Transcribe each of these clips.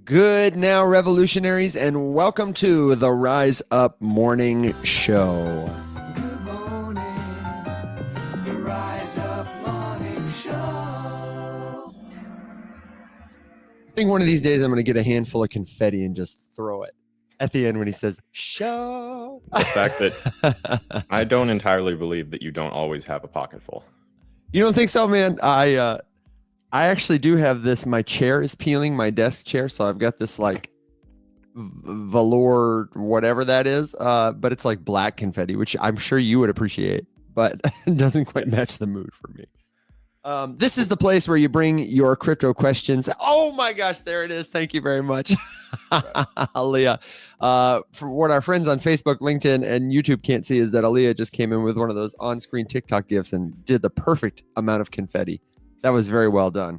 Good now, revolutionaries, and welcome to the Rise Up Morning Show. Good morning, the Rise Up Morning Show. I think one of these days I'm going to get a handful of confetti and just throw it at the end when he says, show. The fact that I don't entirely believe that you don't always have a pocket full. You don't think so, man? I actually do have this. My chair is peeling, my desk chair. So I've got this like velour, whatever that is. But it's like black confetti, which I'm sure you would appreciate, but it doesn't quite match the mood for me. This is the place where you bring your crypto questions. Oh my gosh, there it is. Thank you very much. Aaliyah. For what our friends on Facebook, LinkedIn, and YouTube can't see is that Aaliyah just came in with one of those on-screen TikTok gifs and did the perfect amount of confetti. That was very well done.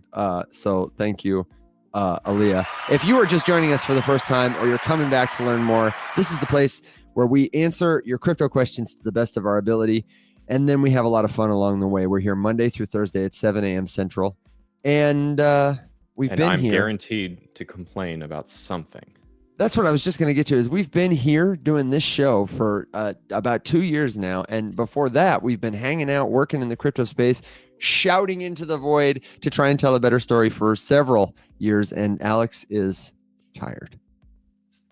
So thank you, Aaliyah. If you are just joining us for the first time or you're coming back to learn more, this is the place where we answer your crypto questions to the best of our ability. And then we have a lot of fun along the way. We're here Monday through Thursday at 7 a.m. Central. And I'm guaranteed to complain about something. That's what I was just going to get to is we've been here doing this show for about 2 years now. And before that, we've been hanging out, working in the crypto space, shouting into the void to try and tell a better story for several years. And Alex is tired.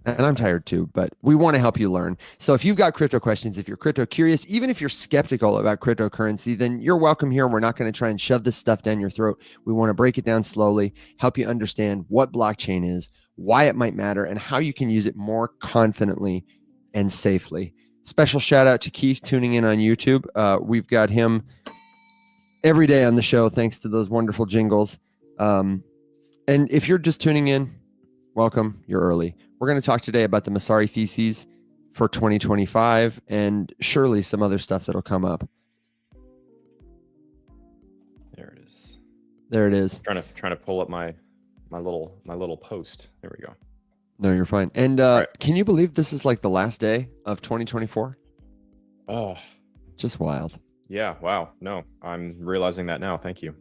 And I'm tired too, but we want to help you learn. So if you've got crypto questions, if you're crypto curious, even if you're skeptical about cryptocurrency, then you're welcome here. We're not going to try and shove this stuff down your throat. We want to break it down slowly, help you understand what blockchain is, why it might matter, and how you can use it more confidently and safely. Special shout out to Keith tuning in on YouTube. We've got him every day on the show, thanks to those wonderful jingles. And if you're just tuning in, welcome, you're early. We're going to talk today about the Messari theses for 2025 and surely some other stuff that'll come up. There it is. There it is. Trying to pull up my little post. There we go. No, you're fine. And right. Can you believe this is like the last day of 2024? Oh, just wild. Yeah. Wow. No, I'm realizing that now. Thank you.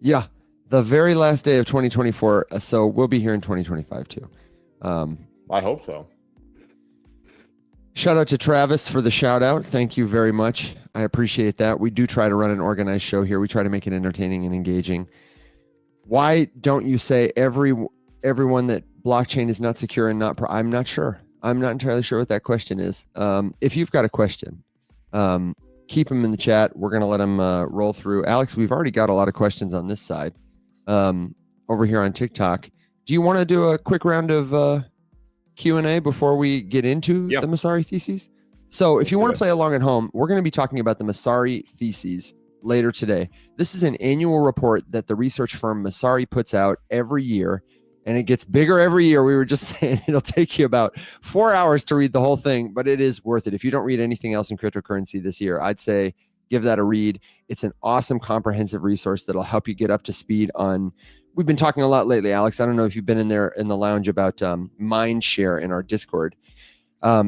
Yeah. The very last day of 2024. So we'll be here in 2025 too. I hope so. Shout out to Travis for the shout out. Thank you very much. I appreciate that. We do try to run an organized show here. We try to make it entertaining and engaging. Why don't you say everyone that blockchain is not secure and not I'm not sure. I'm not entirely sure what that question is. If you've got a question, keep them in the chat. We're going to let them roll through. Alex, we've already got a lot of questions on this side. Over here on TikTok. Do you want to do a quick round of Q&A before we get into the Messari theses? So if you want to play along at home, we're going to be talking about the Messari theses later today. This is an annual report that the research firm Messari puts out every year, and it gets bigger every year. We were just saying it'll take you about 4 hours to read the whole thing, but it is worth it. If you don't read anything else in cryptocurrency this year, I'd say give that a read. It's an awesome comprehensive resource that'll help you get up to speed on. We've been talking a lot lately, Alex. I don't know if you've been in there in the lounge about mind share in our Discord.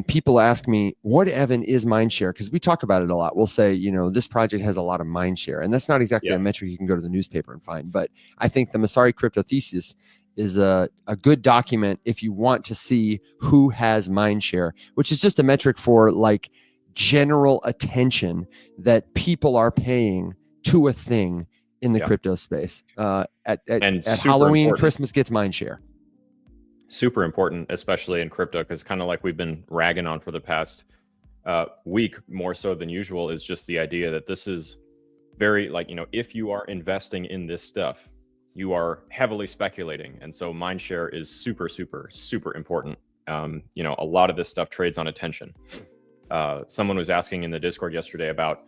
People ask me, what, Evan, is mind share? Because we talk about it a lot. We'll say, this project has a lot of mind share. And that's not exactly a metric you can go to the newspaper and find. But I think the Messari crypto thesis is a good document if you want to see who has mind share, which is just a metric for like general attention that people are paying to a thing in the crypto space. At Halloween, important. Christmas gets mind share. Super important, especially in crypto, because kind of like we've been ragging on for the past week, more so than usual, is just the idea that this is very if you are investing in this stuff, you are heavily speculating. And so mind share is super, super, super important. A lot of this stuff trades on attention. Someone was asking in the Discord yesterday about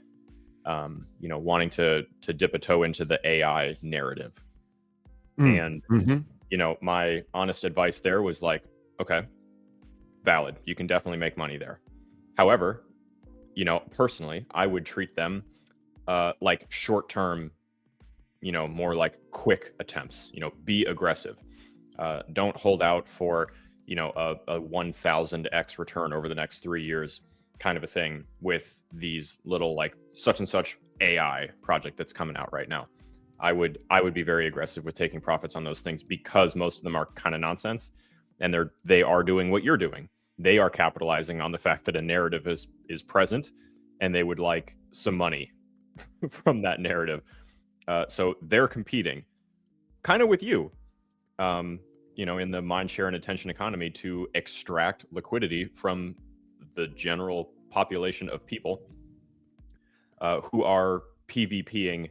wanting to dip a toe into the AI narrative. And, my honest advice there was like, okay, valid. You can definitely make money there. However, personally, I would treat them like short-term, more like quick attempts, be aggressive. Don't hold out for, a 1000x return over the next 3 years kind of a thing with these little like such and such AI project that's coming out right now. I would be very aggressive with taking profits on those things, because most of them are kind of nonsense, and they are doing what you're doing. They are capitalizing on the fact that a narrative is present, and they would like some money from that narrative. So they're competing kind of with you, in the mind share and attention economy, to extract liquidity from the general population of people who are PvPing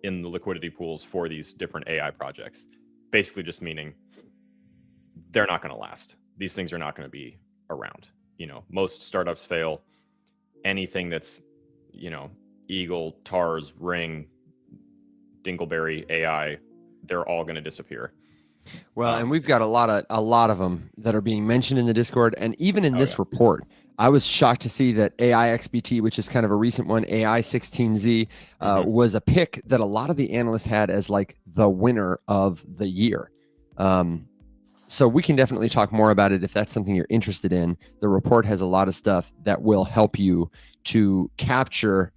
in the liquidity pools for these different AI projects. Basically just meaning they're not going to last. These things are not going to be around. Most startups fail. Anything that's, Eagle, TARS, Ring, Dingleberry, AI, they're all going to disappear. Well, and we've got a lot of them that are being mentioned in the Discord, and even in this report. I was shocked to see that AI XBT, which is kind of a recent one, AI 16Z, was a pick that a lot of the analysts had as like the winner of the year. So we can definitely talk more about it if that's something you're interested in. The report has a lot of stuff that will help you to capture,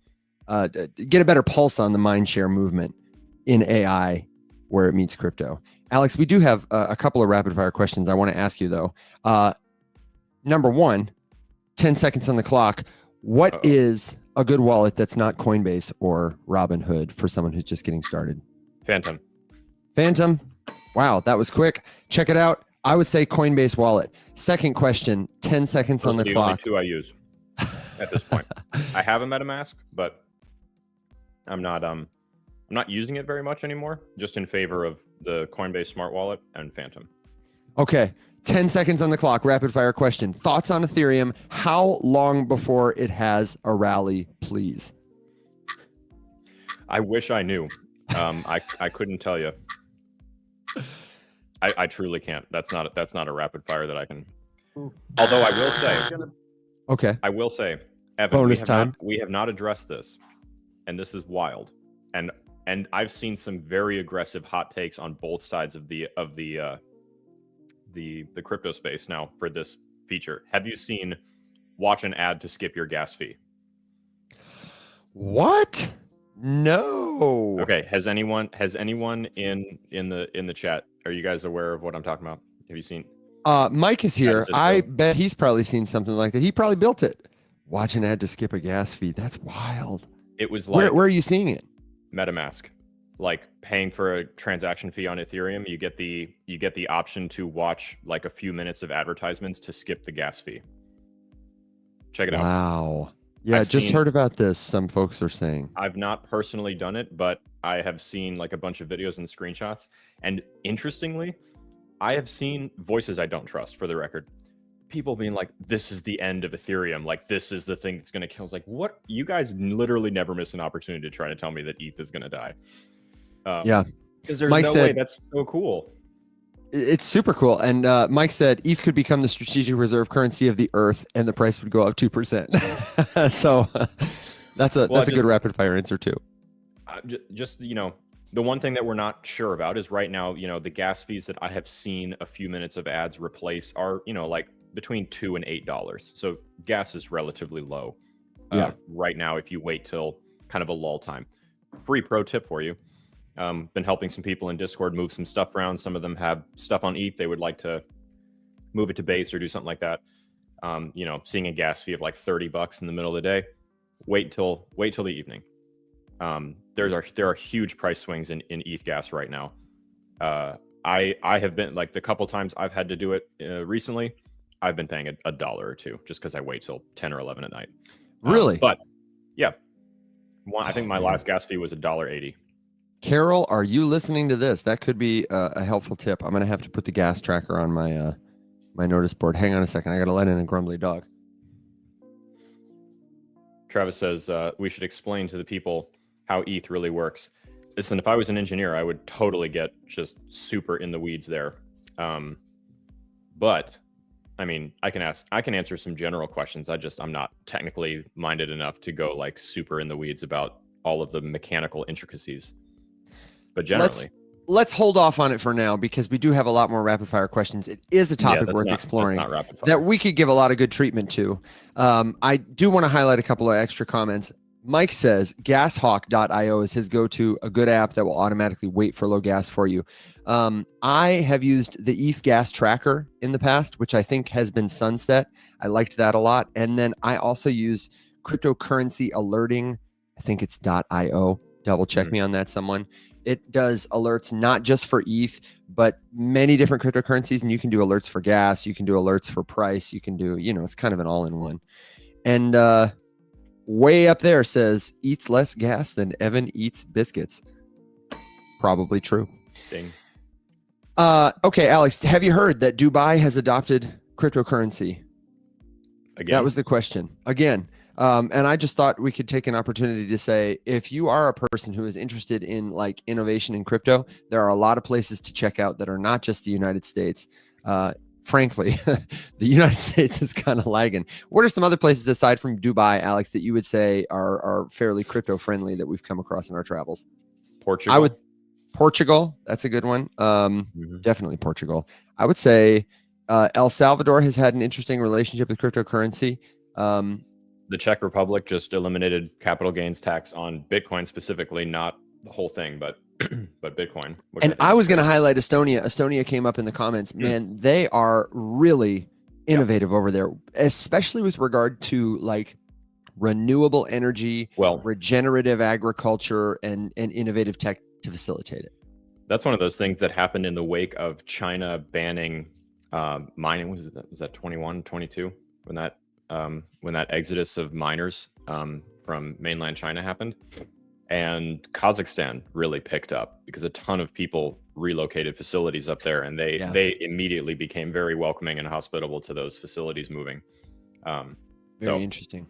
get a better pulse on the mindshare movement in AI where it meets crypto. Alex, we do have a couple of rapid fire questions I want to ask you though. Number one, 10 seconds on the clock. What is a good wallet that's not Coinbase or Robinhood for someone who's just getting started? Phantom. Wow, that was quick. Check it out. I would say Coinbase wallet. Second question, 10 seconds on the clock. Only two I use at this point. I have a MetaMask, but I'm not using it very much anymore, just in favor of the Coinbase Smart Wallet and Phantom. Okay. 10 seconds on the clock. Rapid fire question. Thoughts on Ethereum? How long before it has a rally, please? I wish I knew. I couldn't tell you. I truly can't. That's not a rapid fire that I can. Although I will say. Okay. I will say, Evan, bonus time. We have not addressed this, and this is wild. And I've seen some very aggressive hot takes on both sides of the crypto space now for this feature. Have you seen watch an ad to skip your gas fee? What? No. Okay. Has anyone in the chat, are you guys aware of what I'm talking about? Have you seen? Mike is here. I bet he's probably seen something like that. He probably built it. Watch an ad to skip a gas fee. That's wild. It was like, where are you seeing it? MetaMask. Like paying for a transaction fee on Ethereum, you get the option to watch like a few minutes of advertisements to skip the gas fee. Check it out. Wow. Yeah, just heard about this. Some folks are saying. I've not personally done it, but I have seen like a bunch of videos and screenshots. And interestingly, I have seen voices I don't trust, for the record. People being like, this is the end of Ethereum. Like, this is the thing that's going to kill. It's like, what? You guys literally never miss an opportunity to try to tell me that ETH is going to die. Yeah. Because there's Mike no said, way. That's so cool. It's super cool. And Mike said ETH could become the strategic reserve currency of the earth and the price would go up 2%. So that's a good rapid fire answer too. Just, the one thing that we're not sure about is right now, the gas fees that I have seen a few minutes of ads replace are, like between $2 and $8. So gas is relatively low right now if you wait till kind of a lull time. Free pro tip for you. Been helping some people in Discord move some stuff around. Some of them have stuff on ETH. They would like to move it to base or do something like that. Seeing a gas fee of like $30 in the middle of the day, wait till the evening. There are huge price swings in ETH gas right now. I have been like the couple times I've had to do it recently, I've been paying a $1 or $2 just because I wait till 10 or 11 at night. Really? But yeah, I think my last gas fee was $1.80. Carol, are you listening to this? That could be a helpful tip. I'm going to have to put the gas tracker on my my notice board. Hang on a second. I got to let in a grumbly dog. Travis says we should explain to the people how ETH really works. Listen, if I was an engineer, I would totally get just super in the weeds there. But I mean, I can answer some general questions. I'm not technically minded enough to go like super in the weeds about all of the mechanical intricacies. But generally, let's hold off on it for now because we do have a lot more rapid fire questions. It is a topic worth exploring that we could give a lot of good treatment to. I do want to highlight a couple of extra comments. Mike says gashawk.io is his go-to, a good app that will automatically wait for low gas for you. I have used the ETH gas tracker in the past, which I think has been sunset. I liked that a lot. And then I also use cryptocurrency alerting. I think it's .io. Double check me on that, someone. It does alerts not just for ETH, but many different cryptocurrencies. And you can do alerts for gas. You can do alerts for price. You can do, it's kind of an all-in-one. And way up there says eats less gas than Evan eats biscuits. Probably true. Ding. Okay, Alex, have you heard that Dubai has adopted cryptocurrency? Again? That was the question. Again. And I just thought we could take an opportunity to say, if you are a person who is interested in like innovation in crypto, there are a lot of places to check out that are not just the United States. Frankly, the United States is kind of lagging. What are some other places aside from Dubai, Alex, that you would say are fairly crypto friendly that we've come across in our travels? Portugal. Portugal. That's a good one. Definitely Portugal. I would say El Salvador has had an interesting relationship with cryptocurrency. The Czech Republic just eliminated capital gains tax on Bitcoin specifically, not the whole thing, but Bitcoin. And I was going to highlight Estonia. Estonia came up in the comments. Man, they are really innovative over there, especially with regard to like renewable energy, regenerative agriculture, and innovative tech to facilitate it. That's one of those things that happened in the wake of China banning mining. Was that 21, 22 when that exodus of miners from mainland China happened? And Kazakhstan really picked up because a ton of people relocated facilities up there, and they immediately became very welcoming and hospitable to those facilities moving. Very interesting.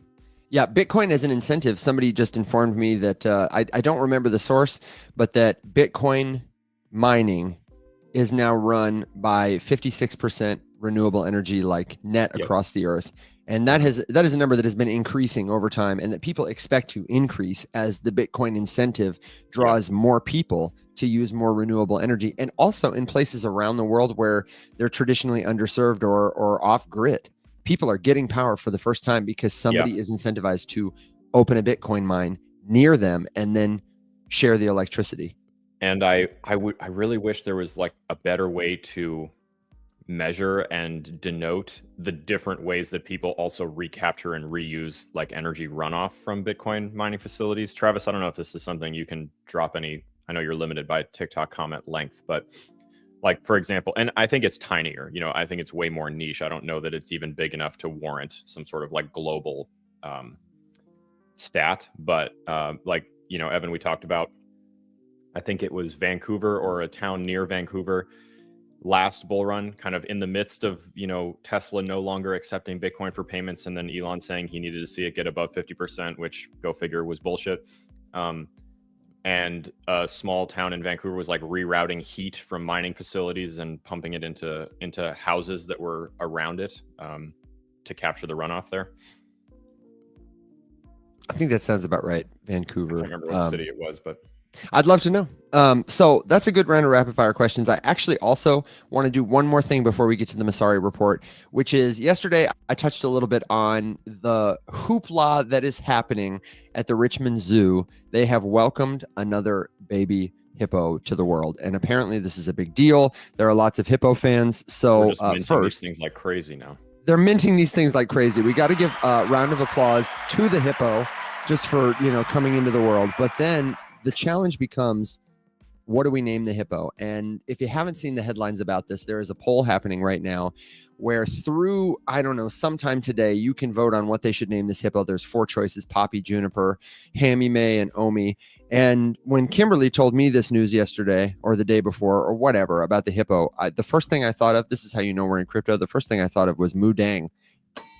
Yeah, Bitcoin as an incentive. Somebody just informed me that I don't remember the source, but that Bitcoin mining is now run by 56% renewable energy, like net across the earth. And that is a number that has been increasing over time, and that people expect to increase as the Bitcoin incentive draws more people to use more renewable energy, and also in places around the world where they're traditionally underserved or off grid. People are getting power for the first time because somebody is incentivized to open a Bitcoin mine near them and then share the electricity. And I really wish there was like a better way to measure and denote the different ways that people also recapture and reuse like energy runoff from Bitcoin mining facilities. Travis, I don't know if this is something you can drop any. I know you're limited by TikTok comment length, but like, for example, and I think it's tinier, I think it's way more niche. I don't know that it's even big enough to warrant some sort of like global stat, but Evan, we talked about, I think it was Vancouver or a town near Vancouver, last bull run, kind of in the midst of, Tesla no longer accepting Bitcoin for payments, and then Elon saying he needed to see it get above 50%, which, go figure, was bullshit. And a small town in Vancouver was like rerouting heat from mining facilities and pumping it into houses that were around it to capture the runoff there. I think that sounds about right. Vancouver. I don't remember what city it was, but I'd love to know. So that's a good round of rapid fire questions. I actually also want to do one more thing before we get to the Masari report, which is yesterday I touched a little bit on the hoopla that is happening at the Richmond Zoo. They have welcomed another baby hippo to the world, and apparently this is a big deal. There are lots of hippo fans. So first, things like crazy now. They're minting these things like crazy. We got to give a round of applause to the hippo just for coming into the world, but then the challenge becomes, what do we name the hippo? And if you haven't seen the headlines about this, there is a poll happening right now where through, I don't know, sometime today, you can vote on what they should name this hippo. There's 4 choices: Poppy, Juniper, Hammy May, and Omi. And when Kimberly told me this news yesterday or the day before or whatever about the hippo, the first thing I thought of, this is how you know we're in crypto, the first thing I thought of was Moo Dang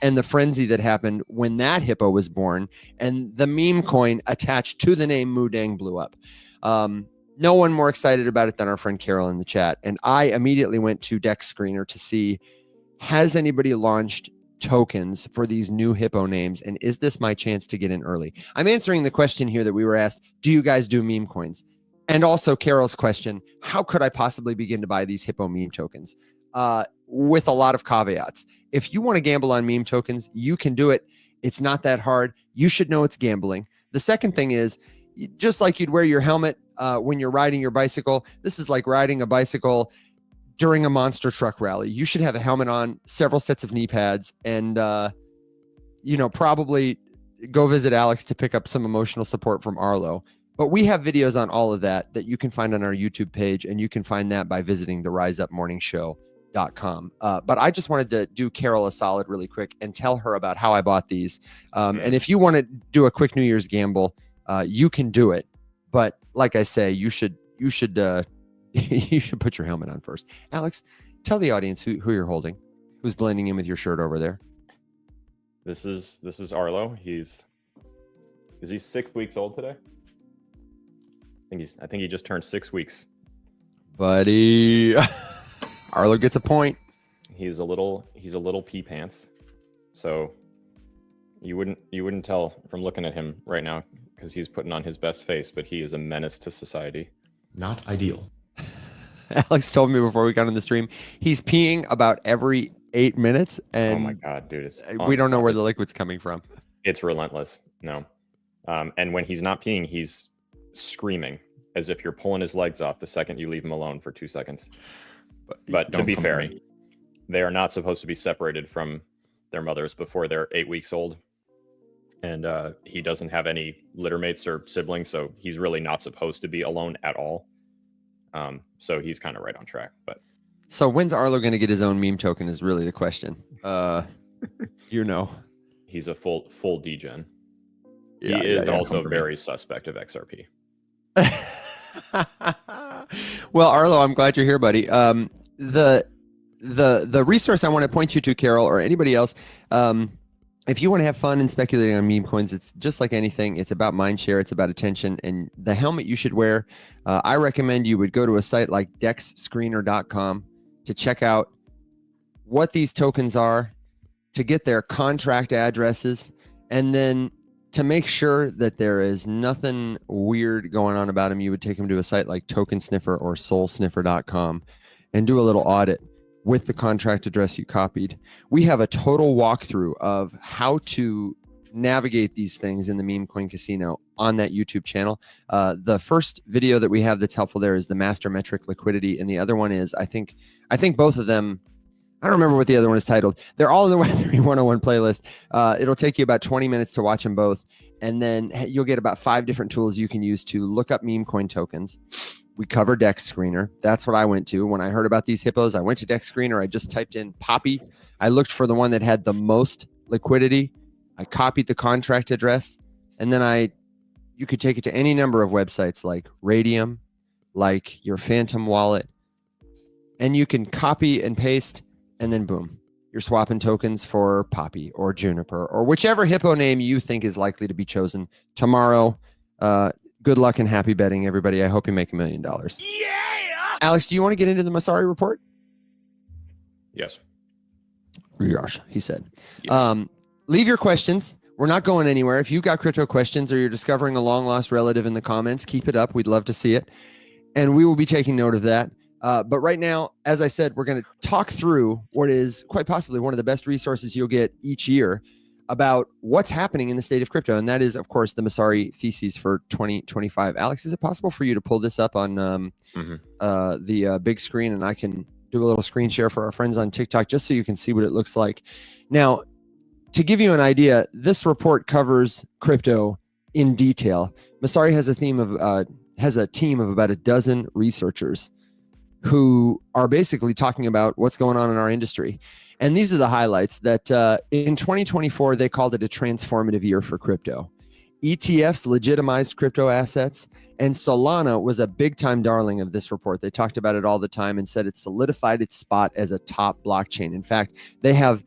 and the frenzy that happened when that hippo was born, and the meme coin attached to the name Moo Dang blew up. No one more excited about it than our friend Carol in the chat. And I immediately went to Dex Screener to see, has anybody launched tokens for these new hippo names? And is this my chance to get in early? I'm answering the question here that we were asked, do you guys do meme coins? And also Carol's question, how could I possibly begin to buy these hippo meme tokens? With a lot of caveats. If you want to gamble on meme tokens, you can do it. It's not that hard. You should know it's gambling. The second thing is, just like you'd wear your helmet when you're riding your bicycle, this is like riding a bicycle during a monster truck rally. You should have a helmet on, several sets of knee pads, and probably go visit Alex to pick up some emotional support from Arlo. But we have videos on all of that you can find on our YouTube page, and you can find that by visiting the riseupmorningshow.com. But I just wanted to do Carol a solid really quick and tell her about how I bought these. And if you want to do a quick New Year's gamble, you can do it. But like I say, you should you should put your helmet on first. Alex, tell the audience who you're holding, who's blending in with your shirt over there. This is Arlo. Is he 6 weeks old today? I think he just turned 6 weeks. Buddy, Arlo gets a point. He's a little pee pants. So you wouldn't tell from looking at him right now because he's putting on his best face, but he is a menace to society. Not ideal. Alex told me before we got on the stream, he's peeing about every 8 minutes, and oh my god, dude, we don't know where the liquid's coming from. It's relentless. No, and when he's not peeing, he's screaming as if you're pulling his legs off the second you leave him alone for 2 seconds. But to be fair, they are not supposed to be separated from their mothers before they're 8 weeks old. And he doesn't have any litter mates or siblings, so he's really not supposed to be alone at all. So he's kind of right on track. But so when's Arlo going to get his own meme token is really the question. He's a full degen. Yeah, he is also very suspect of XRP. Well, Arlo, I'm glad you're here, buddy. The resource I want to point you to, Carol, or anybody else, if you want to have fun and speculating on meme coins, it's just like anything. It's about mind share. It's about attention. And the helmet you should wear, I recommend you would go to a site like dexscreener.com to check out what these tokens are, to get their contract addresses, and then to make sure that there is nothing weird going on about them. You would take them to a site like Token Sniffer or soulsniffer.com and do a little audit with the contract address you copied. We have a total walkthrough of how to navigate these things in the meme coin casino on that YouTube channel. The first video that we have that's helpful there is the master metric liquidity, and the other one is I think both of them, I don't remember what the other one is titled. They're all in the Web3 101 playlist. It'll take you about 20 minutes to watch them both, and then you'll get about 5 different tools you can use to look up meme coin tokens. We cover Dex Screener. That's what I went to. When I heard about these hippos, I went to Dex Screener. I just typed in Poppy. I looked for the one that had the most liquidity. I copied the contract address, and then you could take it to any number of websites like Radium, like your Phantom wallet, and you can copy and paste, and then boom, you're swapping tokens for Poppy or Juniper or whichever hippo name you think is likely to be chosen tomorrow. Good luck and happy betting, everybody. I hope you make $1 million. Yeah! Alex, do you want to get into the Masari report? Yes. Yes, he said. Yes. Leave your questions. We're not going anywhere. If you've got crypto questions or you're discovering a long-lost relative in the comments, keep it up. We'd love to see it. And we will be taking note of that. But right now, as I said, we're going to talk through what is quite possibly one of the best resources you'll get each year about what's happening in the state of crypto. And that is, of course, the Masari Theses for 2025. Alex, is it possible for you to pull this up on the big screen, and I can do a little screen share for our friends on TikTok just so you can see what it looks like? Now, to give you an idea, this report covers crypto in detail. Masari has a team of about a dozen researchers who are basically talking about what's going on in our industry. And these are the highlights that in 2024, they called it a transformative year for crypto. ETFs legitimized crypto assets, and Solana was a big time darling of this report. They talked about it all the time and said it solidified its spot as a top blockchain. In fact, they have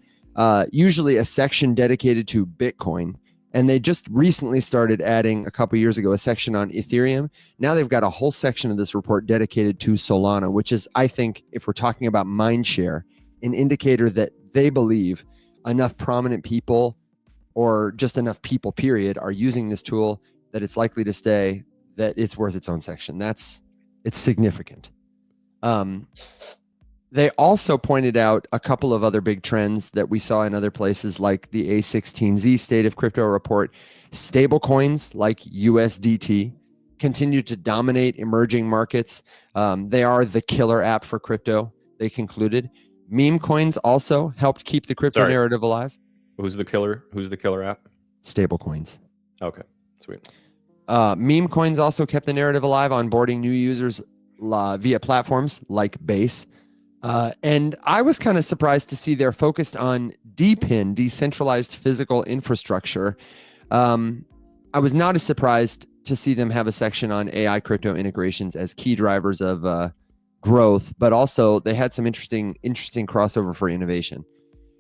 usually a section dedicated to Bitcoin, and they just recently started adding a couple years ago a section on Ethereum. Now they've got a whole section of this report dedicated to Solana, which is, I think, if we're talking about mind share, an indicator that they believe enough prominent people, or just enough people, period, are using this tool that it's likely to stay, that it's worth its own section. It's significant. They also pointed out a couple of other big trends that we saw in other places, like the A16Z State of Crypto report. Stablecoins like USDT continue to dominate emerging markets. They are the killer app for crypto, they concluded. Meme coins also helped keep the crypto Sorry. narrative alive. Who's the killer app? Stablecoins. Okay, sweet. Meme coins also kept the narrative alive, onboarding new users via platforms like Base. And I was kind of surprised to see they're focused on DPIN, decentralized physical infrastructure. I was not as surprised to see them have a section on AI crypto integrations as key drivers of growth, but also they had some interesting crossover for innovation.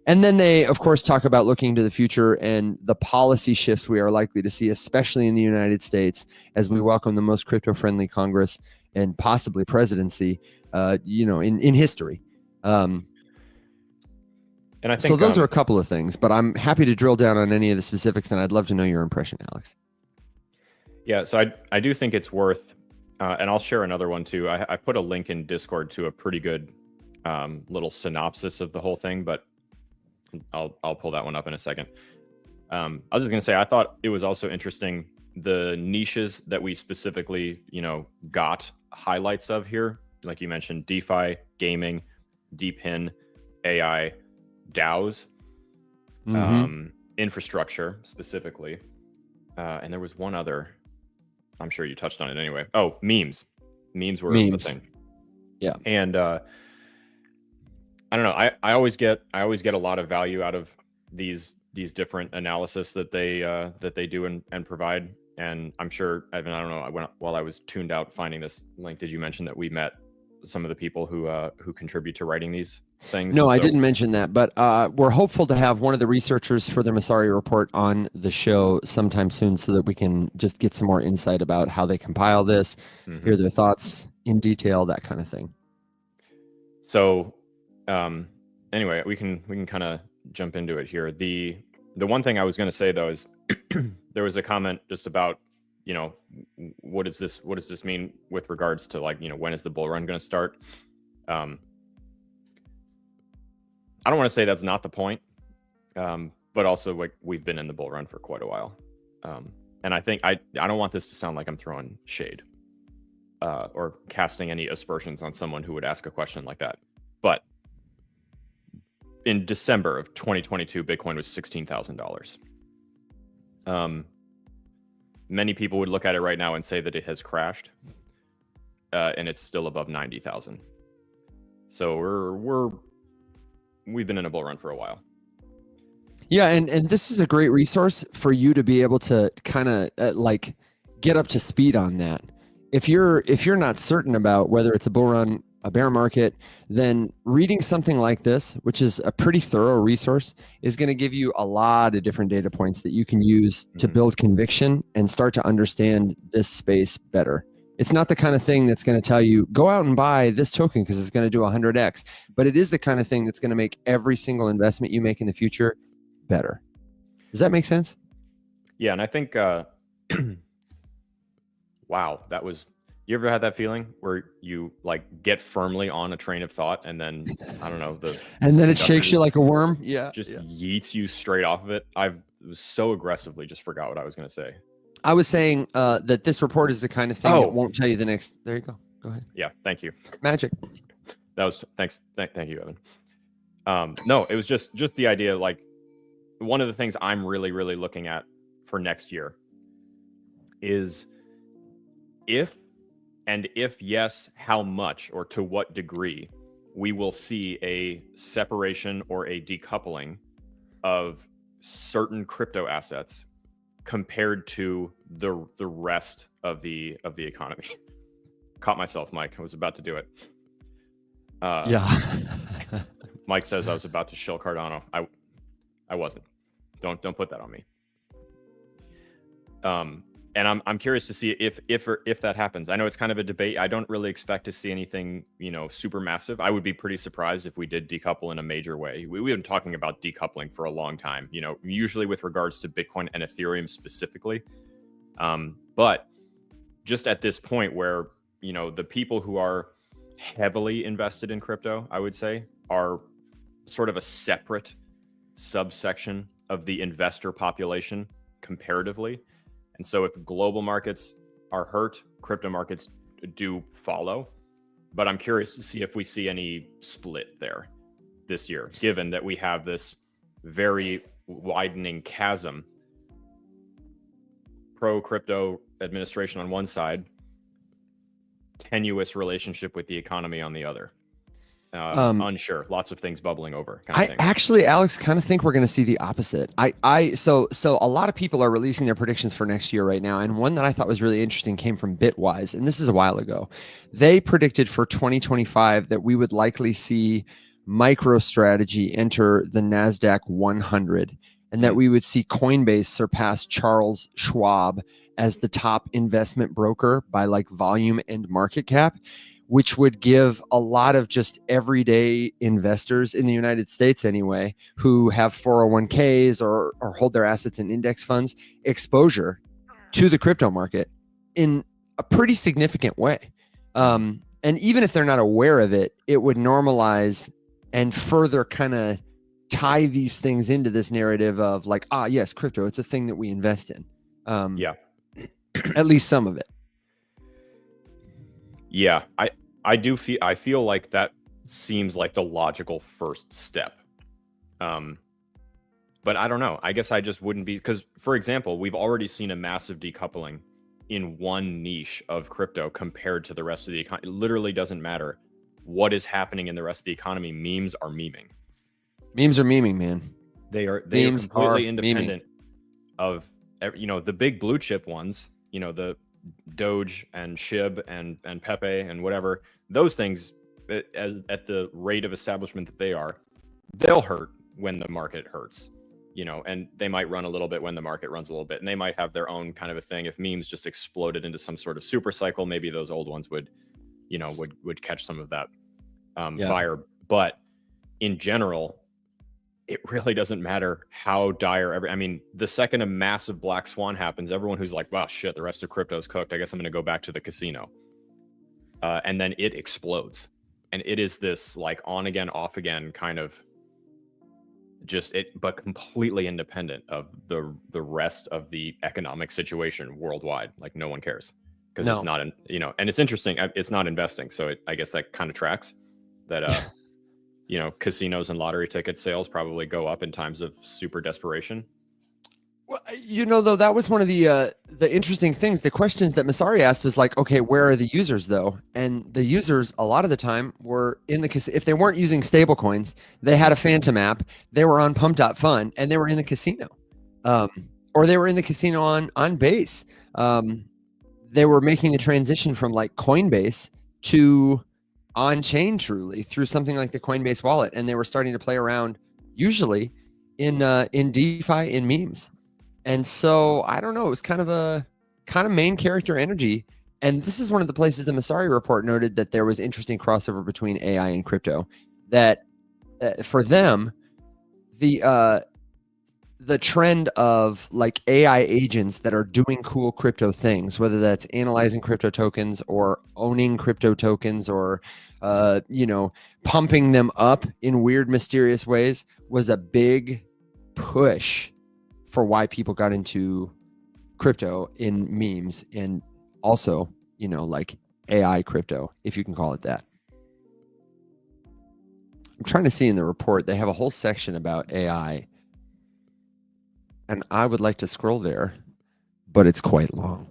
And then they, of course, talk about looking to the future and the policy shifts we are likely to see, especially in the United States, as we welcome the most crypto-friendly Congress and possibly presidency, in history. And I think So those are a couple of things, but I'm happy to drill down on any of the specifics, and I'd love to know your impression, Alex. Yeah, so I do think it's worth, and I'll share another one too. I put a link in Discord to a pretty good little synopsis of the whole thing, but I'll pull that one up in a second. I was just gonna say I thought it was also interesting the niches that we specifically got highlights of here, like you mentioned, DeFi, gaming, DePIN, AI, DAOs, infrastructure specifically, and there was one other. I'm sure you touched on it anyway. Oh, memes were the thing. Yeah, and I don't know. I always get a lot of value out of these different analysis that they do and provide. And I'm sure, Evan, I don't know, while I was tuned out finding this link, did you mention that we met some of the people who contribute to writing these things? No, I didn't mention that, but we're hopeful to have one of the researchers for the Masari report on the show sometime soon so that we can just get some more insight about how they compile this, hear their thoughts in detail, that kind of thing. So anyway, we can kind of jump into it here. The one thing I was going to say though is there was a comment just about what does this mean with regards to when is the bull run going to start. I don't want to say that's not the point, but also we've been in the bull run for quite a while, and I think I don't want this to sound like I'm throwing shade or casting any aspersions on someone who would ask a question like that, but in December of 2022, Bitcoin was $16,000. Many people would look at it right now and say that it has crashed, and it's still above 90,000. So we've been in a bull run for a while. Yeah, and this is a great resource for you to be able to kind of get up to speed on that. If you're not certain about whether it's a bull run, a bear market, then reading something like this, which is a pretty thorough resource, is going to give you a lot of different data points that you can use to build conviction and start to understand this space better. It's not the kind of thing that's going to tell you, go out and buy this token because it's going to do 100x, but it is the kind of thing that's going to make every single investment you make in the future better. Does that make sense? Yeah, and I think, wow, that was... You ever had that feeling where you get firmly on a train of thought and then I don't know and then it shakes you like a worm? Yeah, just yeets you straight off of it. I was so aggressively just forgot what I was going to say. I was saying that this report is the kind of thing that won't tell you the next. There you go. Go ahead. Yeah, thank you. Magic. That was thank you, Evan. No, it was just the idea. One of the things I'm really looking at for next year is if yes, how much or to what degree we will see a separation or a decoupling of certain crypto assets compared to the rest of the economy. Caught myself, Mike. I was about to do it. Yeah. Mike says I was about to shill Cardano. I wasn't. Don't put that on me. And I'm curious to see if that happens. I know it's kind of a debate. I don't really expect to see anything, super massive. I would be pretty surprised if we did decouple in a major way. We've been talking about decoupling for a long time, usually with regards to Bitcoin and Ethereum specifically. But just at this point where, the people who are heavily invested in crypto, I would say, are sort of a separate subsection of the investor population comparatively. And so if global markets are hurt, crypto markets do follow. But I'm curious to see if we see any split there this year, given that we have this very widening chasm. Pro crypto administration on one side, tenuous relationship with the economy on the other. Unsure, lots of things bubbling over. Kind of I thing. actually, Alex, kind of think we're going to see the opposite. So a lot of people are releasing their predictions for next year right now, and one that I thought was really interesting came from Bitwise, and this is a while ago. They predicted for 2025 that we would likely see MicroStrategy enter the NASDAQ 100, and that we would see Coinbase surpass Charles Schwab as the top investment broker by like volume and market cap, which would give a lot of just everyday investors in the United States anyway, who have 401ks or hold their assets in index funds, exposure to the crypto market in a pretty significant way. And even if they're not aware of it, it would normalize and further kind of tie these things into this narrative of like, yes, crypto, it's a thing that we invest in. Yeah. At least some of it. Yeah, I feel like that seems like the logical first step. But I don't know. I guess I just wouldn't be, because for example, we've already seen a massive decoupling in one niche of crypto compared to the rest of the economy. It literally doesn't matter what is happening in the rest of the economy. Memes are memeing. Memes are memeing, man. They are Memes completely are independent of, you know, the big blue chip ones, you know, the Doge and SHIB and Pepe and whatever, those things at the rate of establishment that they are, they'll hurt when the market hurts, you know, and they might run a little bit when the market runs a little bit, and they might have their own kind of a thing. If memes just exploded into some sort of super cycle, maybe those old ones would, you know, would catch some of that fire. But in general, it really doesn't matter how dire I mean, the second a massive black swan happens, everyone who's like, wow, shit, the rest of crypto's cooked, I guess I'm going to go back to the casino. And then it explodes. And it is this like on again, off again kind of just it, but completely independent of the rest of the economic situation worldwide. Like no one cares because it's not, you know, and it's interesting. It's not investing. So I guess that kind of tracks that, you know, casinos and lottery ticket sales probably go up in times of super desperation. Well, you know, though, that was one of the interesting things. The questions that Masari asked was like, okay, where are the users though? And the users, a lot of the time, were in the casino. If they weren't using stable coins, they had a Phantom app, they were on Pump.Fun, and they were in the casino. Or they were in the casino on Base. They were making the transition from like Coinbase to on-chain truly through something like the Coinbase wallet, and they were starting to play around usually in DeFi in memes. And so I don't know, it was kind of main character energy. And this is one of the places the Masari report noted that there was interesting crossover between AI and crypto, that for them, the trend of like AI agents that are doing cool crypto things, whether that's analyzing crypto tokens or owning crypto tokens or, you know, pumping them up in weird, mysterious ways, was a big push for why people got into crypto in memes, and also, you know, like AI crypto, if you can call it that. I'm trying to see in the report, they have a whole section about AI, and I would like to scroll there, but it's quite long.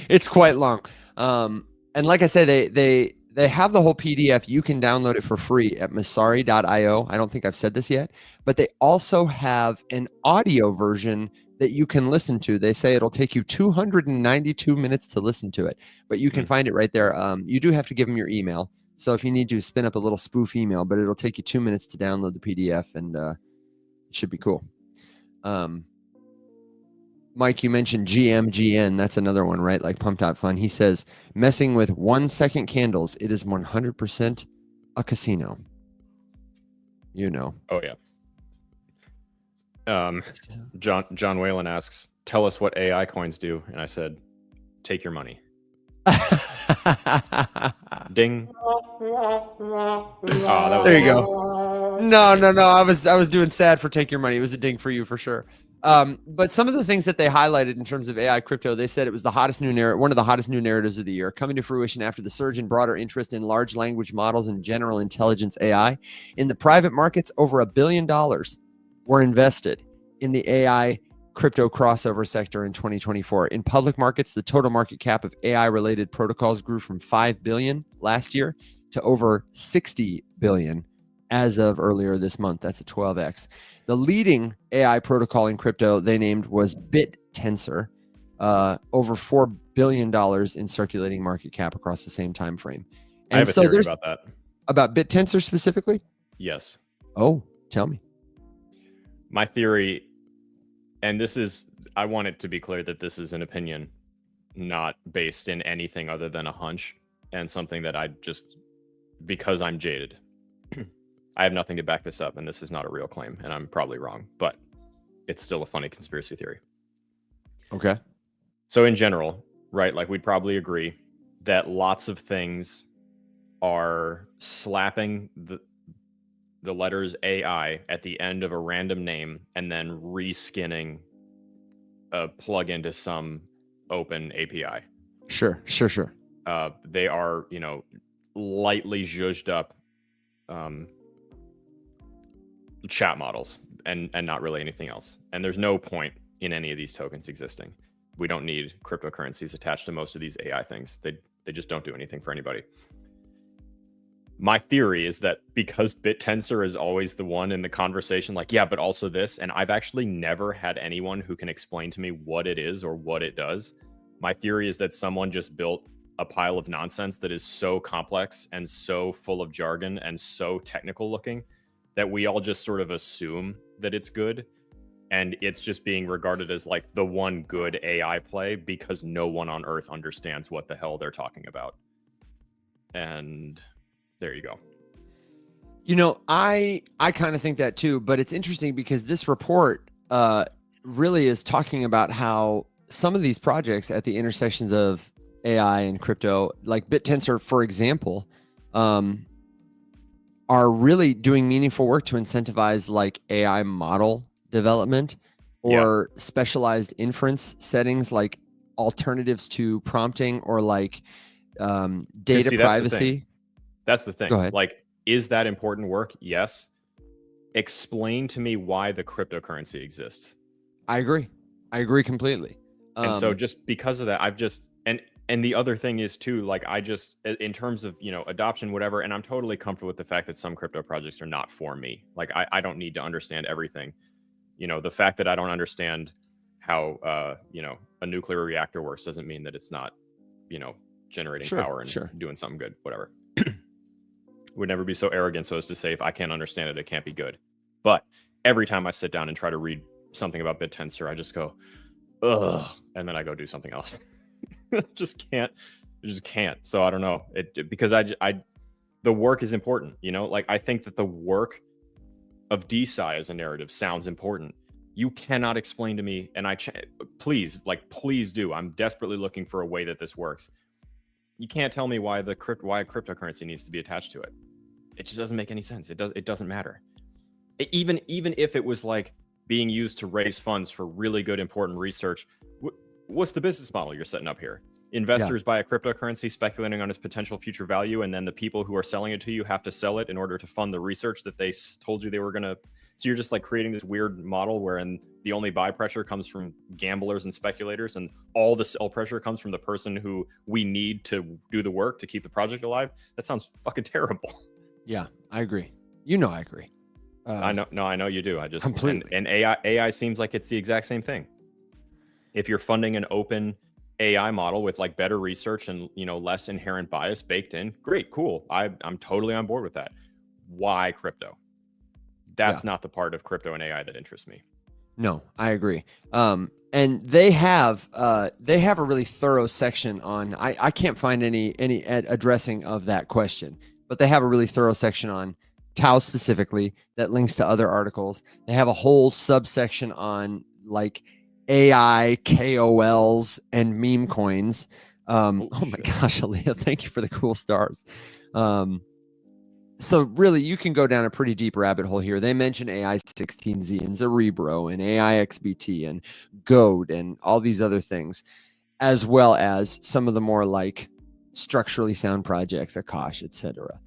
It's quite long. And like I say, they have the whole PDF. You can download it for free at masari.io. I don't think I've said this yet, but they also have an audio version that you can listen to. They say it'll take you 292 minutes to listen to it, but you can find it right there. You do have to give them your email. So if you need to spin up a little spoof email, but it'll take you 2 minutes to download the PDF, and it should be cool. Mike, you mentioned GMGN. That's another one, right? Like Pump.Fun. He says, messing with 1 second candles, it is 100% a casino. You know. Oh, yeah. John Whalen asks, tell us what AI coins do. And I said, take your money. Ding. Oh, that was There you weird. go. No. I was doing sad for Take Your Money. It was a ding for you for sure. But some of the things that they highlighted in terms of AI crypto, they said it was the hottest new narrative, one of the hottest new narratives of the year, coming to fruition after the surge in broader interest in large language models and general intelligence AI. In the private markets, over $1 billion were invested in the AI crypto crossover sector in 2024. In public markets, the total market cap of AI related protocols grew from 5 billion last year to over 60 billion as of earlier this month. That's a 12x. The leading AI protocol in crypto they named was BitTensor, over $4 billion in circulating market cap across the same time frame. And I have a so theory there's about that. about BitTensor specifically. Yes. Oh, tell me. My theory, and this is, I want it to be clear that this is an opinion, not based in anything other than a hunch and something that I just, because I'm jaded, I have nothing to back this up, and this is not a real claim, and I'm probably wrong, but it's still a funny conspiracy theory. Okay. So in general, right, like we'd probably agree that lots of things are slapping the letters AI at the end of a random name and then reskinning a plug into some open API. Sure. They are, lightly zhuzhed up chat models and not really anything else. And there's no point in any of these tokens existing. We don't need cryptocurrencies attached to most of these AI things. They just don't do anything for anybody. My theory is that because BitTensor is always the one in the conversation, like, yeah, but also this, and I've actually never had anyone who can explain to me what it is or what it does. My theory is that someone just built a pile of nonsense that is so complex and so full of jargon and so technical looking that we all just sort of assume that it's good. And it's just being regarded as like the one good AI play because no one on Earth understands what the hell they're talking about. And there you go. I kind of think that too, but it's interesting because this report really is talking about how some of these projects at the intersections of AI and crypto, like BitTensor, for example, are really doing meaningful work to incentivize like AI model development or specialized inference settings, like alternatives to prompting or like data privacy. That's the thing. Go ahead. Like, is that important work? Yes. Explain to me why the cryptocurrency exists. I agree completely. And so just because of that, I've just, and the other thing is too, like I just, in terms of, adoption, whatever, and I'm totally comfortable with the fact that some crypto projects are not for me. Like I don't need to understand everything. The fact that I don't understand how, a nuclear reactor works doesn't mean that it's not, generating power and doing something good, whatever. Would never be so arrogant so as to say if I can't understand it, it can't be good. But every time I sit down and try to read something about BitTensor, I just go, ugh, and then I go do something else. just can't. So I don't know. Because I the work is important, like I think that the work of DeSci as a narrative sounds important. You cannot explain to me, and please do. I'm desperately looking for a way that this works. You can't tell me why why cryptocurrency needs to be attached to it. It just doesn't make any sense. It doesn't matter. Even if it was like being used to raise funds for really good, important research, what's the business model you're setting up here? Investors buy a cryptocurrency speculating on its potential future value, and then the people who are selling it to you have to sell it in order to fund the research that they told you they were going to. So you're just like creating this weird model wherein the only buy pressure comes from gamblers and speculators, and all the sell pressure comes from the person who we need to do the work to keep the project alive. That sounds fucking terrible. Yeah, I agree. I agree. I know. No, I know you do. I just completely. And AI seems like it's the exact same thing. If you're funding an open AI model with like better research and less inherent bias baked in, great, cool. I'm totally on board with that. Why crypto? That's not the part of crypto and AI that interests me. No, I agree. And they have a really thorough section on. I can't find any addressing of that question, but they have a really thorough section on Tau specifically that links to other articles. They have a whole subsection on like AI KOLs and meme coins. Oh, Oh my shit. gosh, Aaliyah, thank you for the cool stars. So really, you can go down a pretty deep rabbit hole here. They mention AI 16Z and Cerebro and AI XBT and Goat and all these other things, as well as some of the more like structurally sound projects, Akash, etc.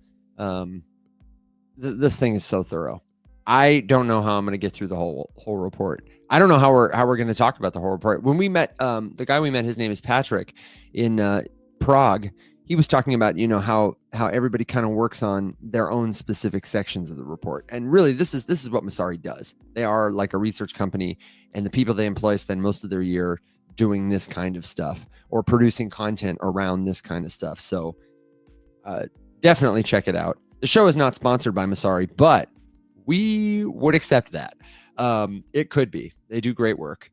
This thing is so thorough. I don't know how I'm going to get through the whole report. I don't know how we're going to talk about the whole report. When we met, the guy we met, his name is Patrick in Prague. He was talking about, you know, how everybody kind of works on their own specific sections of the report. And really, this is what Masari does. They are like a research company, and the people they employ spend most of their year doing this kind of stuff or producing content around this kind of stuff. So definitely check it out. The show is not sponsored by Masari, but we would accept that. It could be. They do great work,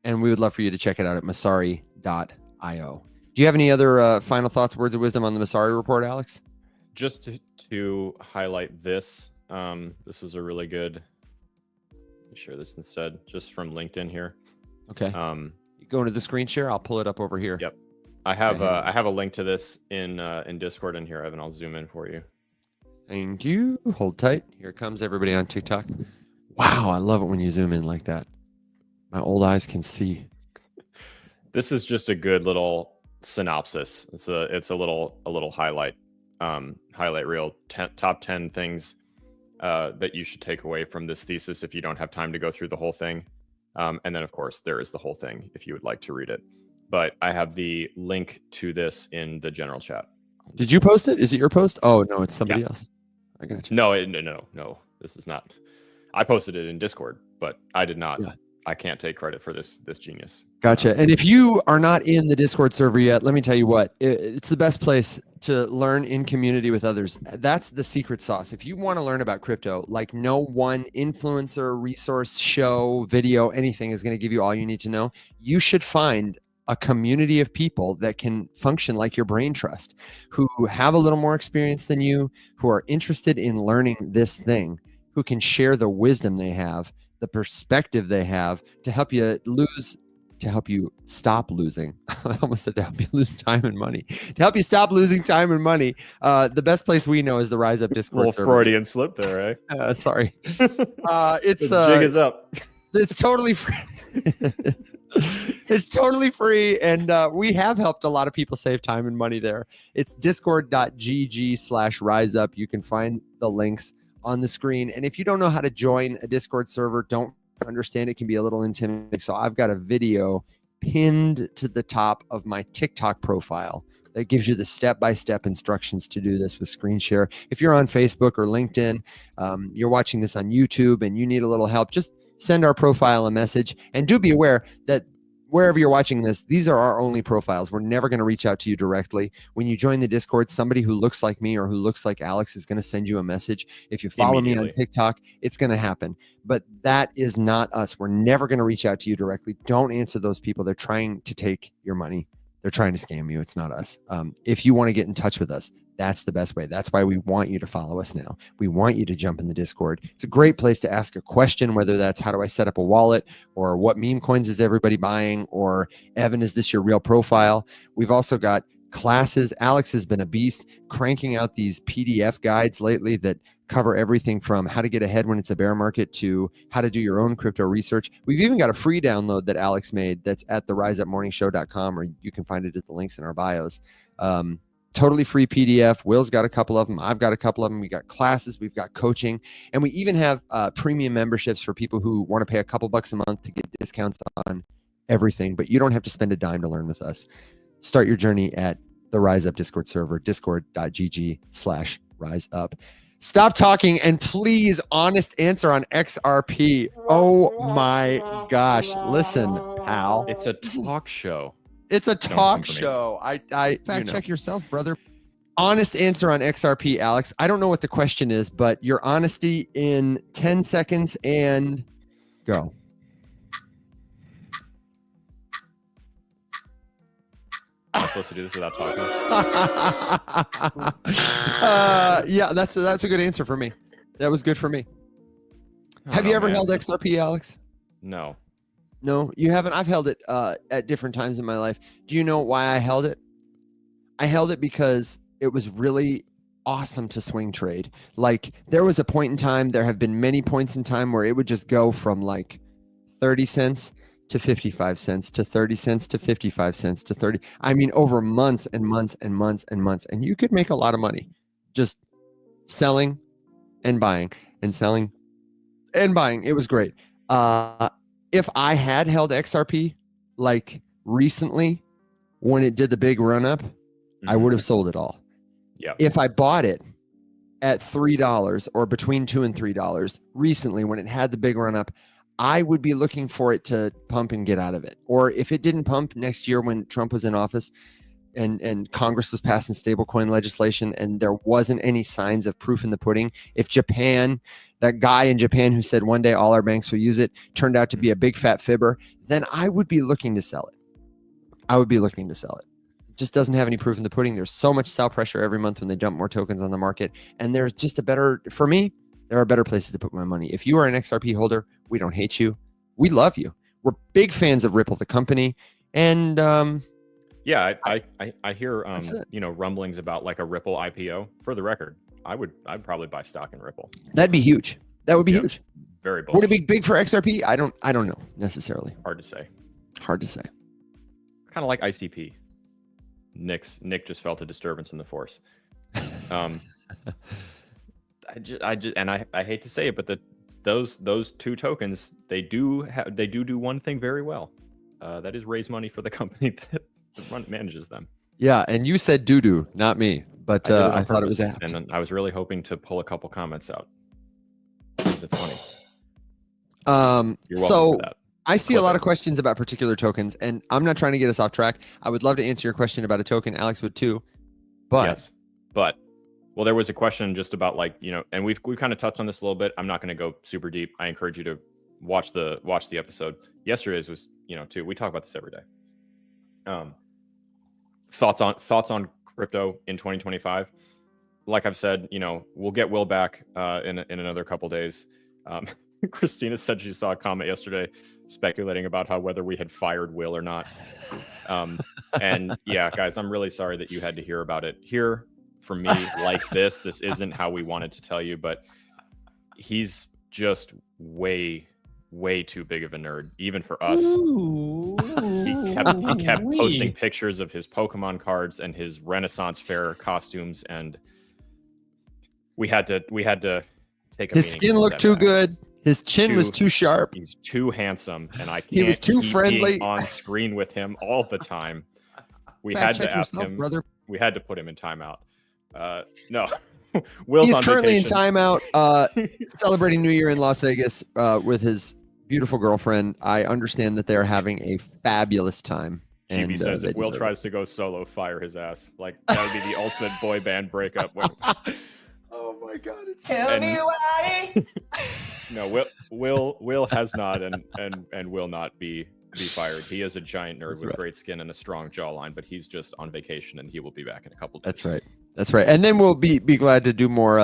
and we would love for you to check it out at masari.io. Do you have any other final thoughts, words of wisdom on the Masari report, Alex? Just to highlight this, this was a really good. Let me share this instead, just from LinkedIn here. Okay. You go into the screen share. I'll pull it up over here. Yep. I have a link to this in Discord in here, Evan. I'll zoom in for you. Thank you. Hold tight. Here it comes, everybody on TikTok. Wow, I love it when you zoom in like that. My old eyes can see. This is just a good little synopsis. It's a little highlight reel. Top 10 things that you should take away from this thesis if you don't have time to go through the whole thing. And then, of course, there is the whole thing if you would like to read it. But I have the link to this in the general chat. Did you post it? Is it your post? Oh, no, it's somebody else. I got you. No. This is not. I posted it in Discord, but I did not. Yeah. I can't take credit for this genius. Gotcha. And if you are not in the Discord server yet, let me tell you what, it's the best place to learn in community with others. That's the secret sauce. If you want to learn about crypto, like no one influencer, resource, show, video, anything is going to give you all you need to know. You should find a community of people that can function like your brain trust, who have a little more experience than you, who are interested in learning this thing, who can share the wisdom they have, the perspective they have to help you stop losing. I almost said to help you lose time and money. To help you stop losing time and money. The best place we know is the Rise Up Discord server. Freudian slip there, right? Sorry. The jig is up. It's totally free. It's totally free, and we have helped a lot of people save time and money there. It's discord.gg/riseup. You can find the links on the screen. And if you don't know how to join a Discord server, don't understand, it can be a little intimidating. So I've got a video pinned to the top of my TikTok profile that gives you the step-by-step instructions to do this with screen share. If you're on Facebook or LinkedIn, you're watching this on YouTube and you need a little help, just send our profile a message. And do be aware that wherever you're watching this, these are our only profiles. We're never going to reach out to you directly. When you join the Discord, somebody who looks like me or who looks like Alex is going to send you a message. If you follow me on TikTok, it's going to happen. But that is not us. We're never going to reach out to you directly. Don't answer those people. They're trying to take your money. They're trying to scam you. It's not us. If you want to get in touch with us, that's the best way. That's why we want you to follow us now. We want you to jump in the Discord. It's a great place to ask a question, whether that's how do I set up a wallet, or what meme coins is everybody buying, or Evan, is this your real profile? We've also got classes. Alex has been a beast cranking out these PDF guides lately that cover everything from how to get ahead when it's a bear market to how to do your own crypto research. We've even got a free download that Alex made that's at the riseupmorningshow.com, or you can find it at the links in our bios. Totally free PDF. Will's got a couple of them. I've got a couple of them. We got classes, we've got coaching, and we even have premium memberships for people who want to pay a couple bucks a month to get discounts on everything, but you don't have to spend a dime to learn with us. Start your journey at the Rise Up Discord server, discord.gg/riseup. Stop talking and please honest answer on XRP. Oh my gosh. Listen, pal. It's a talk show. It's a talk show. I fact check yourself, brother. Honest answer on XRP, Alex. I don't know what the question is, but your honesty in 10 seconds and go. Am I supposed to do this without talking? Yeah, that's a good answer for me. That was good for me. Have you ever held XRP, Alex? No. No, you haven't. I've held it at different times in my life. Do you know why I held it? I held it because it was really awesome to swing trade. Like there was a point in time, there have been many points in time where it would just go from like 30 cents to 55 cents to 30 cents to 55 cents to 30. I mean, over months and months and months and months. And you could make a lot of money just selling and buying and selling and buying. It was great. If I had held XRP like recently when it did the big run up, I would have sold it all. Yeah. If I bought it at $3 or between $2 and $3 recently when it had the big run up, I would be looking for it to pump and get out of it. Or if it didn't pump next year when Trump was in office and Congress was passing stablecoin legislation and there wasn't any signs of proof in the pudding, if Japan, that guy in Japan who said one day all our banks will use it, turned out to be a big fat fibber, then I would be looking to sell it. I would be looking to sell it. It just doesn't have any proof in the pudding. There's so much sell pressure every month when they dump more tokens on the market. And there's just a better, for me, there are better places to put my money. If you are an XRP holder, we don't hate you. We love you. We're big fans of Ripple, the company. And yeah, I hear rumblings about like a Ripple IPO. For the record, I'd probably buy stock in Ripple. That'd be huge. That would be huge. Very bullish. Would it be big for XRP? I don't know necessarily. Hard to say. Hard to say. Kind of like ICP. Nick just felt a disturbance in the force. I hate to say it, but those two tokens, they do one thing very well. That is raise money for the company that manages them. Yeah, and you said doo-doo, not me, but I thought it was apt. And I was really hoping to pull a couple comments out. It's funny. You're welcome so for that. I see a lot of questions about particular tokens, and I'm not trying to get us off track. I would love to answer your question about a token. Alex would too. But yes, but well, there was a question just about like, and we've kind of touched on this a little bit. I'm not going to go super deep. I encourage you to watch the episode. Yesterday's was, too. We talk about this every day. Thoughts on crypto in 2025. Like I've said, we'll get Will back in another couple days. Christina said she saw a comment yesterday speculating about whether we had fired Will or not. And yeah, guys, I'm really sorry that you had to hear about it here from me like this. This isn't how we wanted to tell you, but he's just way too big of a nerd, even for us. He kept posting pictures of his Pokemon cards and his Renaissance Fair costumes, and we had to take a his skin looked too good. His chin was too sharp. He's too handsome, and I can't. He was too friendly on screen with him all the time. We had to ask him, brother. We had to put him in timeout. No, he's currently in timeout, celebrating New Year in Las Vegas with his beautiful girlfriend. I understand that they're having a fabulous time. GB says if Will tries to go solo, fire his ass. Like that would be the ultimate boy band breakup. Oh my God! Tell me why. No, Will has not and will not be fired. He is a giant nerd with great skin and a strong jawline, but he's just on vacation and he will be back in a couple days. That's right. That's right. And then we'll be glad to do more,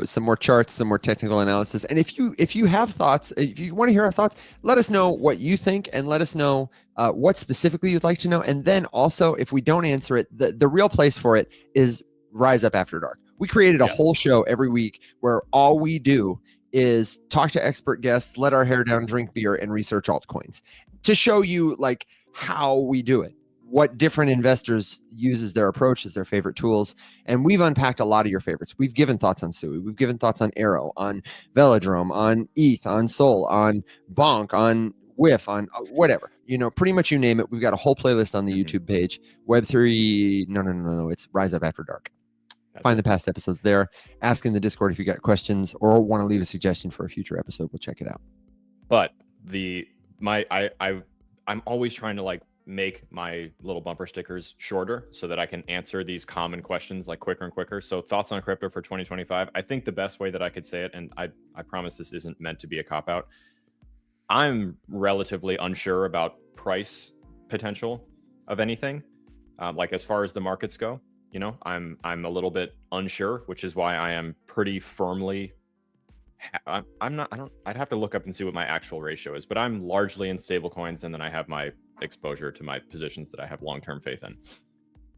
some more charts, some more technical analysis. And if you have thoughts, if you want to hear our thoughts, let us know what you think and let us know what specifically you'd like to know. And then also, if we don't answer it, the real place for it is Rise Up After Dark. We created a whole show every week where all we do is talk to expert guests, let our hair down, drink beer, and research altcoins to show you like how we do it, what different investors uses their approaches, their favorite tools. And we've unpacked a lot of your favorites. We've given thoughts on Sui. We've given thoughts on Arrow, on Velodrome, on ETH, on Sol, on Bonk, on Whiff, on whatever, pretty much you name it. We've got a whole playlist on the YouTube page. Web3, no, it's Rise Up After Dark. Find the past episodes there. Ask in the Discord if you got questions or want to leave a suggestion for a future episode. We'll check it out. But I'm always trying to like make my little bumper stickers shorter so that I can answer these common questions like quicker and quicker. So thoughts on crypto for 2025. I think the best way that I could say it, and I promise this isn't meant to be a cop-out, I'm relatively unsure about price potential of anything. Like as far as the markets go, I'm a little bit unsure, which is why I am pretty firmly. I'd have to look up and see what my actual ratio is, but I'm largely in stable coins, and then I have my exposure to my positions that I have long-term faith in.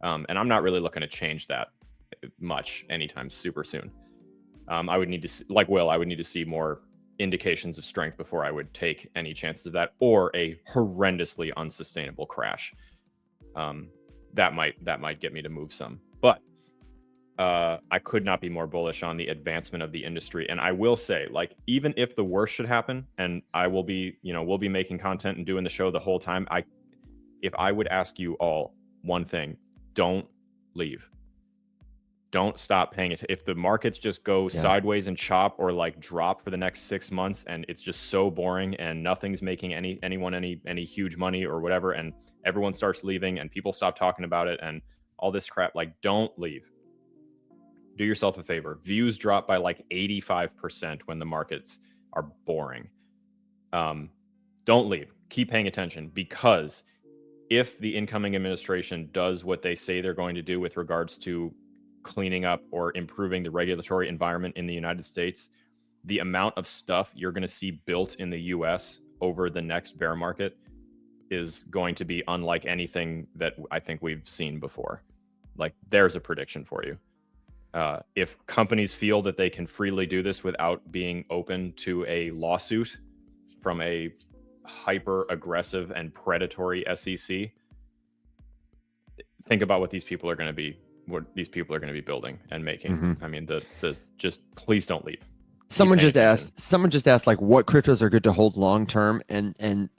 And I'm not really looking to change that much anytime super soon. I would need to see, like Will, I would need to see more indications of strength before I would take any chances of that, or a horrendously unsustainable crash. That might get me to move some. But I could not be more bullish on the advancement of the industry. And I will say, like, even if the worst should happen, and I will be, we'll be making content and doing the show the whole time. If I would ask you all one thing, don't leave. Don't stop paying it. If the markets just go sideways and chop, or like drop for the next 6 months, and it's just so boring and nothing's making anyone any huge money or whatever, and everyone starts leaving and people stop talking about it and all this crap, like, don't leave. Do yourself a favor. Views drop by like 85% when the markets are boring. Don't leave. Keep paying attention, because if the incoming administration does what they say they're going to do with regards to cleaning up or improving the regulatory environment in the United States, the amount of stuff you're going to see built in the US over the next bear market is going to be unlike anything that I think we've seen before. Like, there's a prediction for you. If companies feel that they can freely do this without being open to a lawsuit from a hyper aggressive and predatory SEC, think about what these people are going to be building and making. I mean, just please don't leave. Someone just asked like what cryptos are good to hold long term, and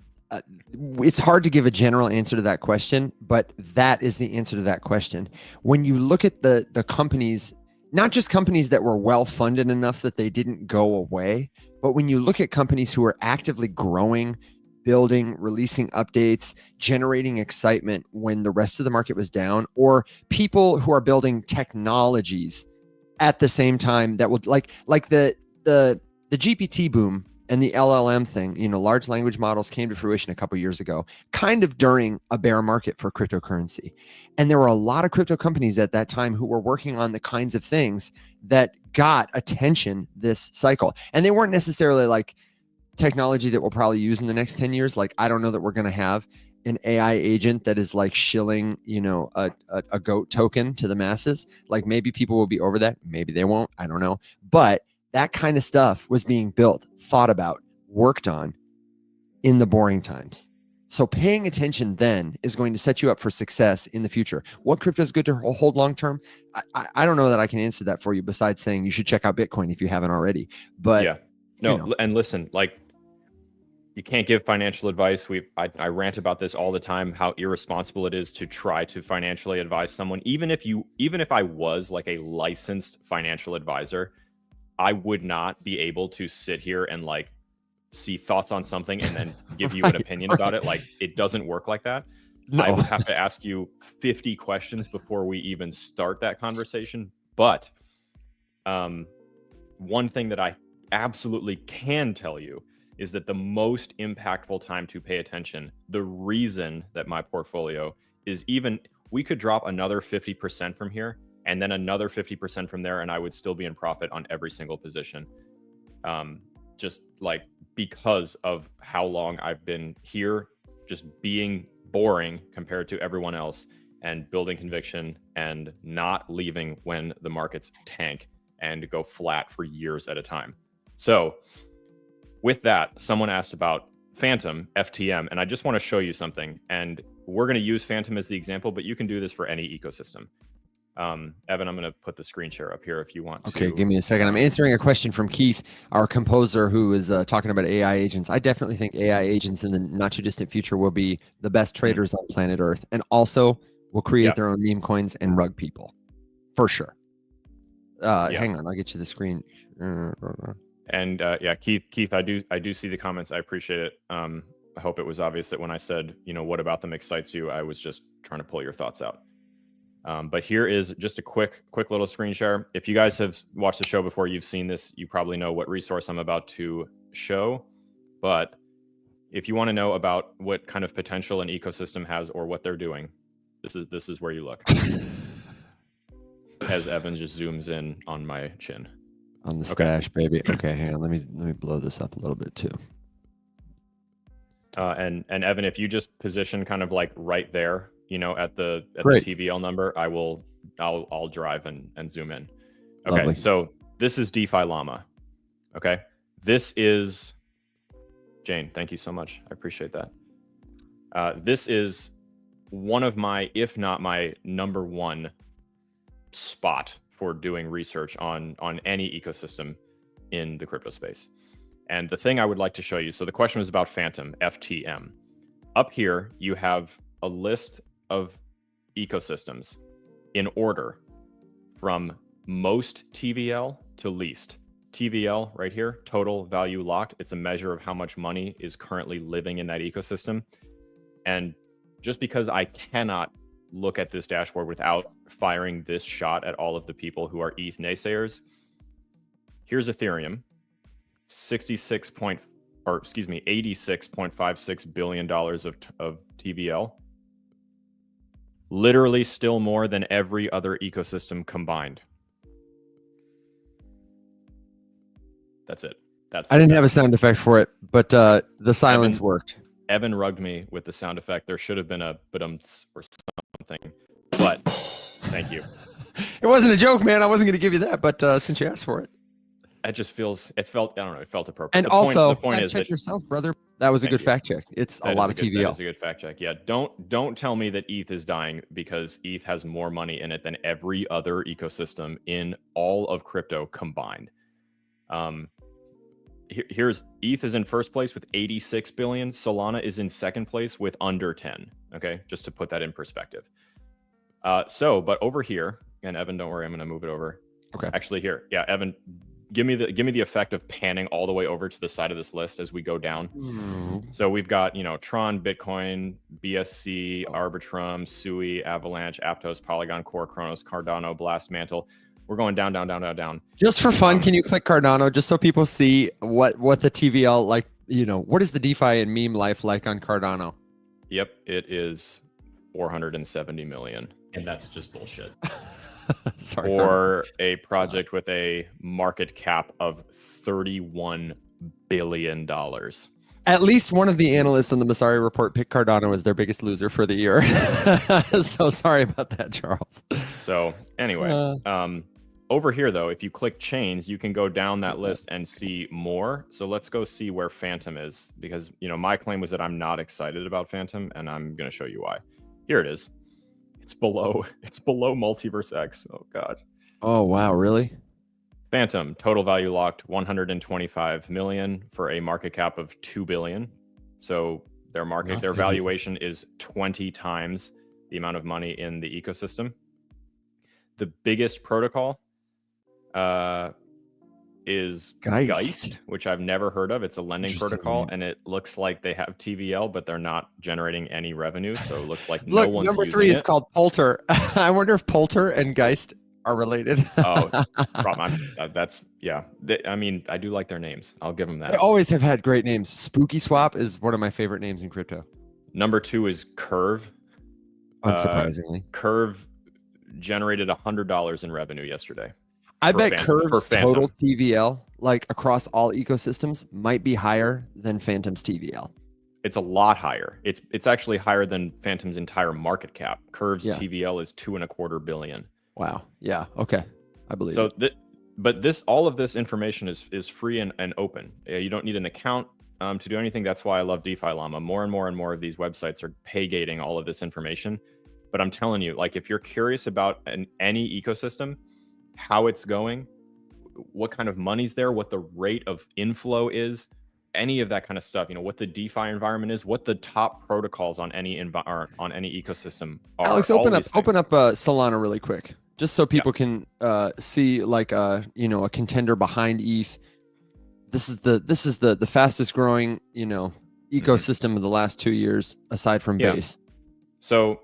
it's hard to give a general answer to that question, but that is the answer to that question. When you look at the companies, not just companies that were well funded enough that they didn't go away, but when you look at companies who are actively growing, building, releasing updates, generating excitement when the rest of the market was down, or people who are building technologies at the same time that would like the GPT boom and the LLM thing, large language models came to fruition a couple years ago, kind of during a bear market for cryptocurrency. And there were a lot of crypto companies at that time who were working on the kinds of things that got attention this cycle. And they weren't necessarily like technology that we'll probably use in the next 10 years. Like, I don't know that we're going to have an AI agent that is like shilling, a GOAT token to the masses. Like, maybe people will be over that. Maybe they won't. I don't know. But that kind of stuff was being built, thought about, worked on in the boring times. So paying attention then is going to set you up for success in the future. What crypto is good to hold long term? I don't know that I can answer that for you, besides saying you should check out Bitcoin if you haven't already. But yeah, no, and listen, like, you can't give financial advice. I rant about this all the time, how irresponsible it is to try to financially advise someone. Even if I was like a licensed financial advisor, I would not be able to sit here and like see thoughts on something and then give you an opinion about it. Like, it doesn't work like that. No. I would have to ask you 50 questions before we even start that conversation. But one thing that I absolutely can tell you is that the most impactful time to pay attention, the reason that my portfolio is we could drop another 50% from here and then another 50% from there, and I would still be in profit on every single position. Just like, because of how long I've been here, just being boring compared to everyone else, and building conviction and not leaving when the markets tank and go flat for years at a time. So with that, someone asked about Phantom, FTM, and I just want to show you something. And we're going to use Phantom as the example, but you can do this for any ecosystem. Evan, I'm going to put the screen share up here if you want to. Okay, give me a second. I'm answering a question from Keith, our composer, who is talking about AI agents. I definitely think AI agents in the not too distant future will be the best traders on planet Earth, and also will create their own meme coins and rug people, for sure. Hang on, I'll get you the screen. And Keith, I do see the comments. I appreciate it. I hope it was obvious that when I said, what about them excites you, I was just trying to pull your thoughts out. But here is just a quick little screen share. If you guys have watched the show before, you've seen this, you probably know what resource I'm about to show. But if you want to know about what kind of potential an ecosystem has or what they're doing, this is where you look. As Evan just zooms in on my chin. On the stash, baby. Okay, hang on. Let me blow this up a little bit too. And Evan, if you just position kind of like right there, at the Great. TVL number, I'll drive and zoom in. Okay, Lovely. so this is DeFi Llama. Okay, this is Jane. Thank you so much. I appreciate that. This is one of my, if not my number one spot for doing research on any ecosystem in the crypto space. And the thing I would like to show you, so the question was about Phantom, FTM. Up here, you have a list of ecosystems in order from most TVL to least. TVL right here, total value locked. It's a measure of how much money is currently living in that ecosystem. And just because I cannot look at this dashboard without firing this shot at all of the people who are ETH naysayers, here's Ethereum, $86.56 billion of TVL. Literally still more than every other ecosystem combined. That's it. I didn't have a sound effect for it, but the silence worked. Evan rugged me with the sound effect. There should have been a but-ums or something, but thank you. It wasn't a joke, man. I wasn't going to give you that, but since you asked for it. It felt appropriate. And also, the point is check yourself, brother. That was a good fact check. It's a lot of TVL. That is a good fact check. Yeah, don't tell me that ETH is dying, because ETH has more money in it than every other ecosystem in all of crypto combined. Here's ETH is in first place with 86 billion. Solana is in second place with under 10. Okay, just to put that in perspective. But over here, and Evan, don't worry, I'm going to move it over. Okay. Actually, here, yeah, Evan. Give me the effect of panning all the way over to the side of this list as we go down. So we've got, Tron, Bitcoin, BSC, Arbitrum, Sui, Avalanche, Aptos, Polygon, Core, Kronos, Cardano, Blast, Mantle. We're going down, down, down, down, down. Just for fun, can you click Cardano just so people see what the TVL, like, what is the DeFi and meme life like on Cardano? Yep, it is 470 million. And that's just bullshit. Sorry. Or a project with a market cap of $31 billion. At least one of the analysts on the Masari report picked Cardano as their biggest loser for the year. So sorry about that, Charles. So anyway, over here, though, if you click chains, you can go down that list and see more. So let's go see where Phantom is, because, my claim was that I'm not excited about Phantom, and I'm going to show you why. Here it is. It's below Multiverse X. Oh God. Oh wow, really? Phantom total value locked 125 million for a market cap of 2 billion. So their valuation is 20 times the amount of money in the ecosystem. The biggest protocol is Geist, which I've never heard of. It's a lending protocol, and it looks like they have TVL, but they're not generating any revenue. So it looks like no one's number 3 is called Polter. I wonder if Polter and Geist are related. That's yeah. I do like their names. I'll give them that. They always have had great names. Spooky Swap is one of my favorite names in crypto. Number 2 is Curve. Unsurprisingly, Curve generated $100 in revenue yesterday. I bet Curve's total TVL, like across all ecosystems, might be higher than Phantom's TVL. It's a lot higher. It's actually higher than Phantom's entire market cap. Curve's TVL is $2.25 billion. Wow. Yeah. Okay. I believe. So, all of this information is free and open. You don't need an account to do anything. That's why I love DeFi Llama. More and more and more of these websites are pay gating all of this information. But I'm telling you, like, if you're curious about any ecosystem, how it's going, what kind of money's there, what the rate of inflow is, any of that kind of stuff, what the DeFi environment is, what the top protocols on any ecosystem are. Alex, open up Solana really quick, just so people can see like a contender behind ETH. This is the fastest growing ecosystem of the last 2 years aside from Base. So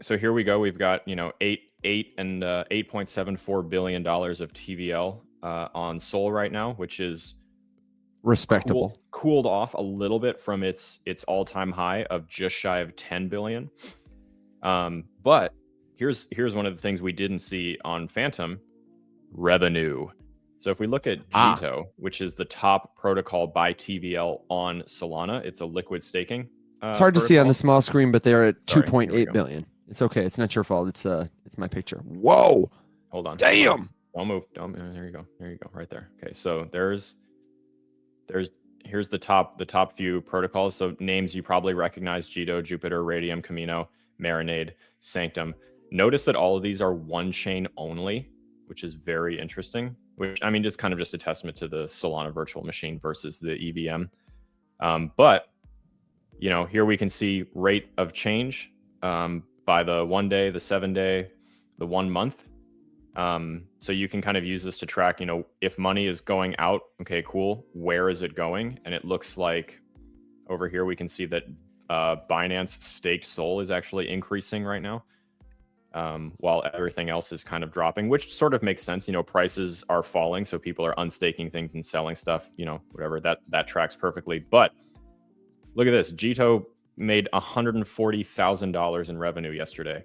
here we go. We've got $8.74 billion of TVL on Sol right now, which is respectable. Cooled off a little bit from its all-time high of just shy of 10 billion. But here's one of the things we didn't see on Phantom: revenue. So if we look at Jito, which is the top protocol by TVL on Solana, it's a liquid staking It's hard to see on the small screen, but they're at Sorry, 2.8 billion. It's okay. It's not your fault. It's my picture. Whoa. Hold on. Damn. Don't move. There you go. There you go. Right there. Okay. So here's the top few protocols. So names you probably recognize: Jito, Jupiter, Radium, Camino, Marinade, Sanctum. Notice that all of these are one chain only, which is very interesting. Which, I mean, just kind of just a testament to the Solana virtual machine versus the EVM. But you know, here we can see rate of change by the 1 day, the 7 day, the 1 month. So you can kind of use this to track, you know, if money is going out, okay, cool. Where is it going? And it looks like over here, we can see that Binance staked SOL is actually increasing right now, while everything else is kind of dropping, which sort of makes sense. You know, prices are falling, so people are unstaking things and selling stuff, you know, whatever, that tracks perfectly. But look at this. Jito made $140,000 in revenue yesterday.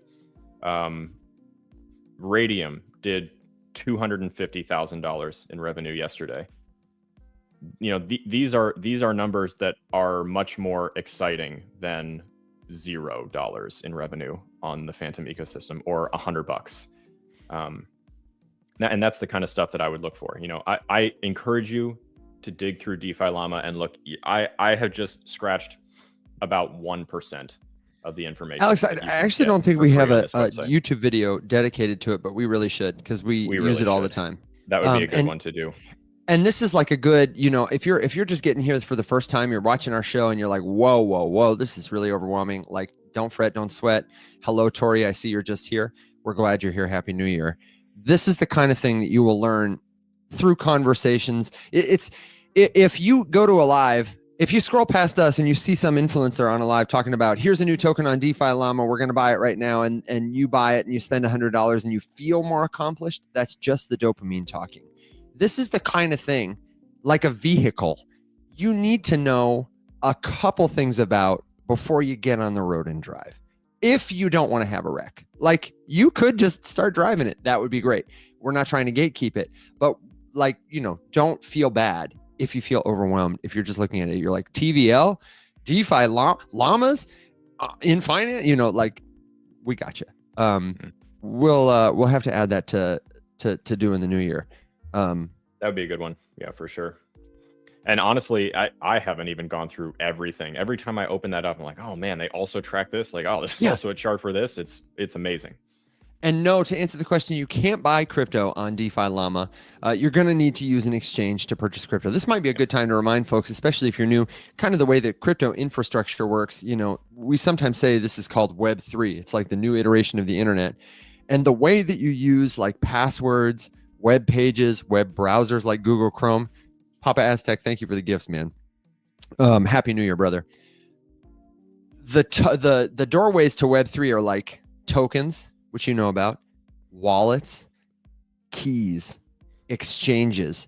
Radium did $250,000 in revenue yesterday. You know, these are numbers that are much more exciting than $0 in revenue on the Phantom ecosystem, or $100. And that's the kind of stuff that I would look for. You know, I encourage you to dig through DeFi Llama and look. I have just scratched about 1% of the information. Alex, I actually don't think we have a YouTube video dedicated to it, but we really should, because we use really it all the time. That would be a good one to do. And this is like a good, you know, if you're just getting here for the first time, you're watching our show and you're like, whoa, this is really overwhelming. Like, don't fret, don't sweat. Hello, Tori, I see you're just here. We're glad you're here. Happy New Year. This is the kind of thing that you will learn through conversations. It's if you go to a live, if you scroll past us and you see some influencer on a live talking about, here's a new token on DeFi Llama, we're going to buy it right now, and you buy it and you spend $100 and you feel more accomplished, that's just the dopamine talking. This is the kind of thing, like a vehicle, you need to know a couple things about before you get on the road and drive. If you don't want to have a wreck, like, you could just start driving it. That would be great. We're not trying to gatekeep it, but, like, you know, don't feel bad if you feel overwhelmed. If you're just looking at it, you're like, TVL, DeFi llamas in finance, you know, like, we got you. We'll have to add that to do in the new year. That would be a good one. Yeah, for sure. And honestly, I haven't even gone through everything. Every time I open that up, I'm like, oh man, they also track this. Like, oh, there's also a chart for this. It's amazing. And no, to answer the question, you can't buy crypto on DeFi Llama. You're going to need to use an exchange to purchase crypto. This might be a good time to remind folks, especially if you're new, kind of the way that crypto infrastructure works. You know, we sometimes say this is called Web3. It's like the new iteration of the internet. And the way that you use, like, passwords, web pages, web browsers like Google Chrome. Papa Aztec, thank you for the gifts, man. Happy New Year, brother. The doorways to Web3 are like tokens, which you know about, wallets, keys, exchanges,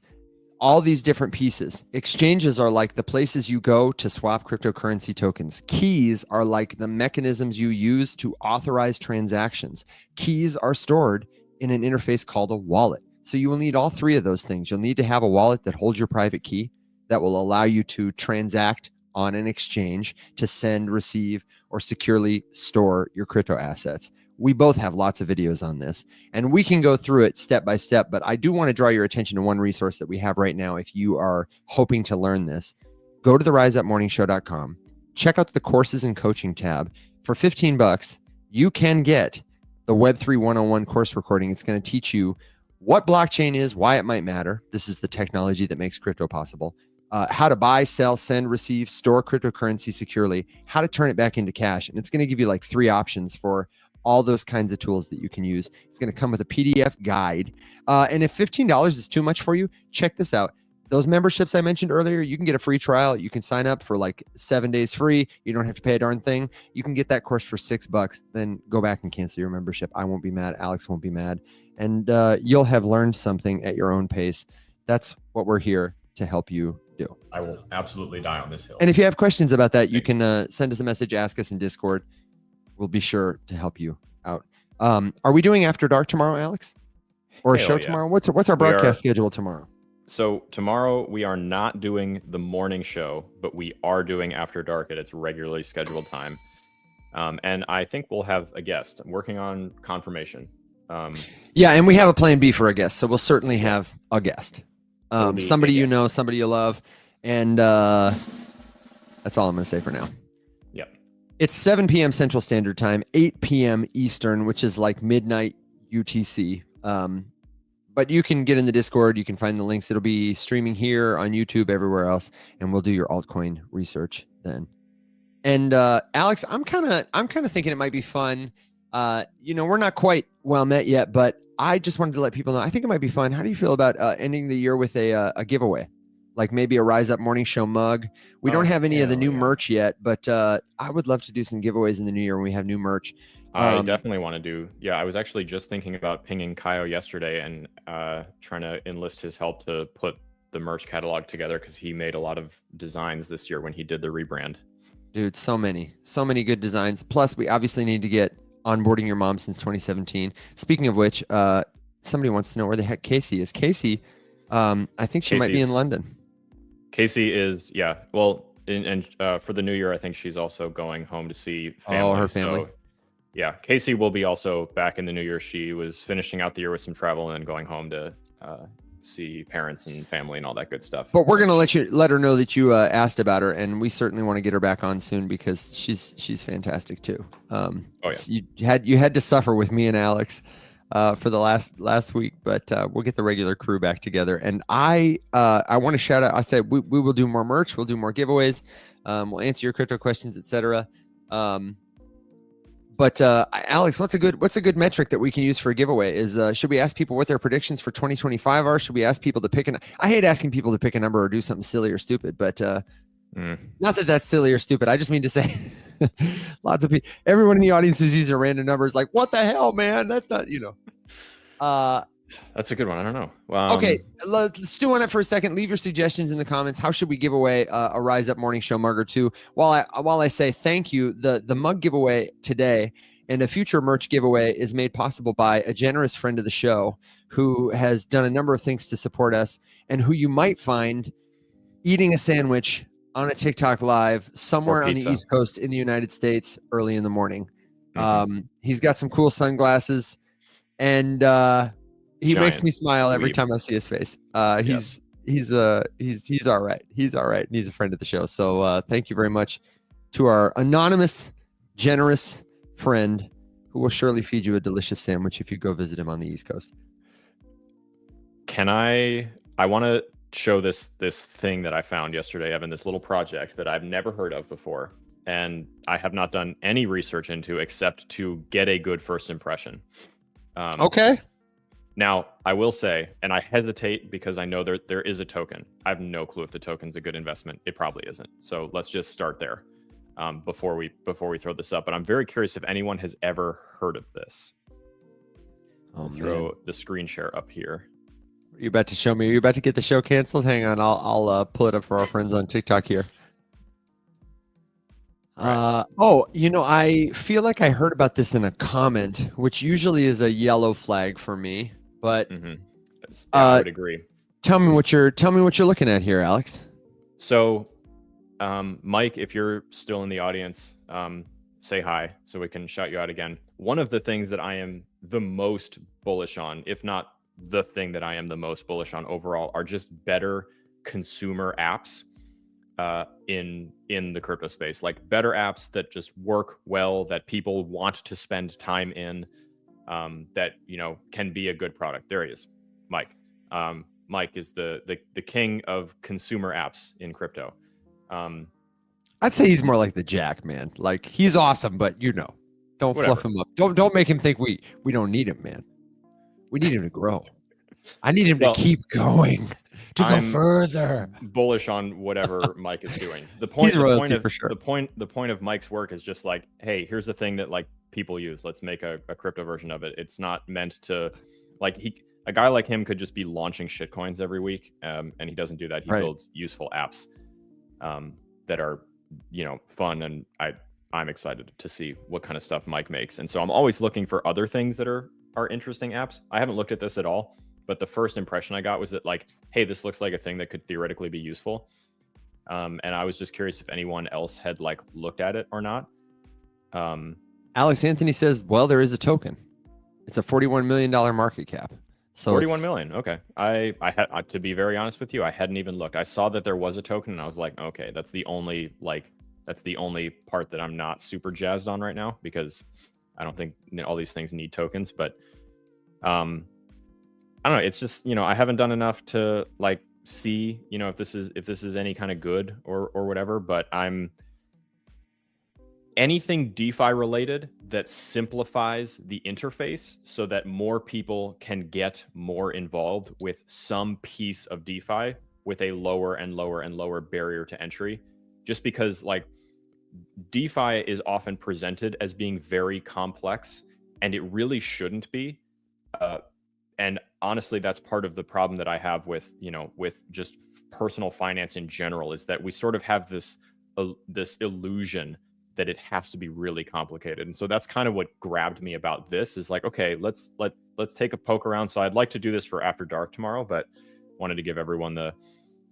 all these different pieces. Exchanges are like the places you go to swap cryptocurrency tokens. Keys are like the mechanisms you use to authorize transactions. Keys are stored in an interface called a wallet. So you will need all three of those things. You'll need to have a wallet that holds your private key that will allow you to transact on an exchange, to send, receive, or securely store your crypto assets. We both have lots of videos on this, and we can go through it step by step, but I do want to draw your attention to one resource that we have right now. If you are hoping to learn this, go to the riseupmorningshow.com, check out the courses and coaching tab. For $15, you can get the Web3 101 course recording. It's going to teach you what blockchain is, why it might matter. This is the technology that makes crypto possible. How to buy, sell, send, receive, store cryptocurrency securely, how to turn it back into cash. And it's going to give you like 3 options for all those kinds of tools that you can use. It's going to come with a PDF guide. And if $15 is too much for you, check this out. Those memberships I mentioned earlier, you can get a free trial. You can sign up for like 7 days free. You don't have to pay a darn thing. You can get that course for $6. Then go back and cancel your membership. I won't be mad. Alex won't be mad. And you'll have learned something at your own pace. That's what we're here to help you do. I will absolutely die on this hill. And if you have questions about that, you can send us a message, ask us in Discord. We'll be sure to help you out. Are we doing After Dark tomorrow, Alex? Or a show tomorrow? What's our broadcast schedule tomorrow? So tomorrow we are not doing the morning show, but we are doing After Dark at its regularly scheduled time. And I think we'll have a guest. I'm working on confirmation. Yeah, and we have a plan B for a guest, so we'll certainly have a guest. It'll be Somebody a you guest. know, somebody you love, and that's all I'm going to say for now. Yep. It's 7 p.m. Central Standard Time, 8 p.m. Eastern, which is like midnight UTC. But you can get in the Discord. You can find the links. It'll be streaming here on YouTube, everywhere else, and we'll do your altcoin research then. And Alex, I'm kind of thinking it might be fun. We're not quite well met yet, but I just wanted to let people know. I think it might be fun. How do you feel about ending the year with a giveaway, like maybe a Rise Up Morning Show mug? We don't have any of the new merch yet, but I would love to do some giveaways in the new year when we have new merch. I definitely want to do. Yeah, I was actually just thinking about pinging Kaio yesterday and trying to enlist his help to put the merch catalog together because he made a lot of designs this year when he did the rebrand. Dude, so many good designs. Plus, we obviously need to get onboarding your mom since 2017. Speaking of which, somebody wants to know where the heck Casey is. Casey, I think she might be in London. Casey is, yeah. Well, and for the new year, I think she's also going home to see family. Oh, her family. So, yeah, Casey will be also back in the new year. She was finishing out the year with some travel and then going home to see parents and family and all that good stuff. But we're gonna let her know that you asked about her, and we certainly want to get her back on soon because she's fantastic too. You had to suffer with me and Alex for the last week, but we'll get the regular crew back together. And I want to shout out. I said we will do more merch, we'll do more giveaways, we'll answer your crypto questions, etc. But Alex, what's a good metric that we can use for a giveaway? Is should we ask people what their predictions for 2025 are? Should we ask people to pick I hate asking people to pick a number or do something silly or stupid, but not that that's silly or stupid. I just mean to say, lots of people, everyone in the audience who's using a random number is like, "What the hell, man? That's not That's a good one. I don't know. Okay, let's stew on it for a second. Leave your suggestions in the comments. How should we give away a Rise Up Morning Show mug or two? While I say thank you, the mug giveaway today and a future merch giveaway is made possible by a generous friend of the show who has done a number of things to support us and who you might find eating a sandwich on a TikTok live somewhere on the East Coast in the United States early in the morning. He's got some cool sunglasses and he makes me smile every time I see his face. He's all right. He's all right. And he's a friend of the show. So thank you very much to our anonymous, generous friend who will surely feed you a delicious sandwich if you go visit him on the East Coast. I want to show this thing that I found yesterday, Evan, this little project that I've never heard of before. And I have not done any research into except to get a good first impression. Okay. Now, I will say, and I hesitate because I know there is a token. I have no clue if the token's a good investment. It probably isn't. So let's just start there before we throw this up. But I'm very curious if anyone has ever heard of this. I'll throw the screen share up here. Are you about to show me? Are you about to get the show canceled? Hang on, I'll pull it up for our friends on TikTok here. Right. I feel like I heard about this in a comment, which usually is a yellow flag for me. But I would agree. Tell me what you're looking at here, Alex. So, Mike, if you're still in the audience, say hi so we can shout you out again. One of the things that I am the most bullish on, if not the thing that I am the most bullish on overall, are just better consumer apps in the crypto space, like better apps that just work well, that people want to spend time in, that can be a good product. There he is, Mike. Mike is the king of consumer apps in crypto. I'd say he's more like the Jack, man. Like, he's awesome, but don't fluff him up. Don't make him think we don't need him, man. We need him to grow. I need him to keep going, to go further. Bullish on whatever Mike is doing. The point of Mike's work is just like, hey, here's the thing that like people use. Let's make a crypto version of it. It's not meant to, like, a guy like him could just be launching shitcoins every week, and he doesn't do that. He builds useful apps that are fun, and I'm excited to see what kind of stuff Mike makes. And so I'm always looking for other things that are interesting apps. I haven't looked at this at all, but the first impression I got was that like, hey, this looks like a thing that could theoretically be useful. And I was just curious if anyone else had like looked at it or not. Alex Anthony says, well, there is a token. It's a $41 million market cap. So 41 million. Okay. I had, to be very honest with you, I hadn't even looked. I saw that there was a token and I was like, okay, that's the only part that I'm not super jazzed on right now, because I don't think all these things need tokens, but I don't know. It's just, I haven't done enough to like see, if this is any kind of good or whatever, but anything DeFi related that simplifies the interface so that more people can get more involved with some piece of DeFi with a lower and lower and lower barrier to entry. Just because like DeFi is often presented as being very complex, and it really shouldn't be. And honestly, that's part of the problem that I have with, with just personal finance in general, is that we sort of have this illusion that it has to be really complicated. And so that's kind of what grabbed me about this, is like, okay, let's take a poke around. So I'd like to do this for After Dark tomorrow, but wanted to give everyone the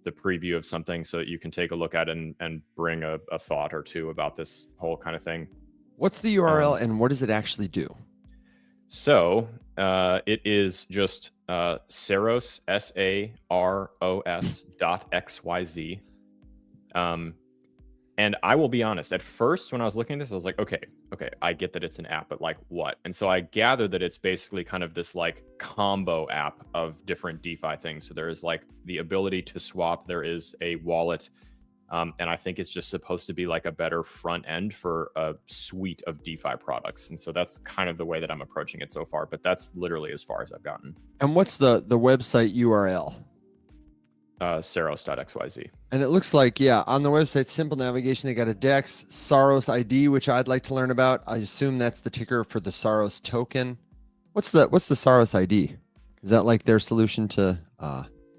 preview of something so that you can take a look at it and bring a thought or two about this whole kind of thing. What's the URL and what does it actually do? So it is just Saros, SAROS.xyz. And I will be honest, at first, when I was looking at this, I was like, okay, I get that it's an app, but like what? And so I gathered that it's basically kind of this like combo app of different DeFi things. So there is like the ability to swap, there is a wallet, and I think it's just supposed to be like a better front end for a suite of DeFi products. And so that's kind of the way that I'm approaching it so far, but that's literally as far as I've gotten. And what's the website URL? Saros.xyz. And it looks like, yeah, on the website, simple navigation, they got a DEX, Saros ID, which I'd like to learn about. I assume that's the ticker for the Saros token. What's the Saros ID? Is that like their solution to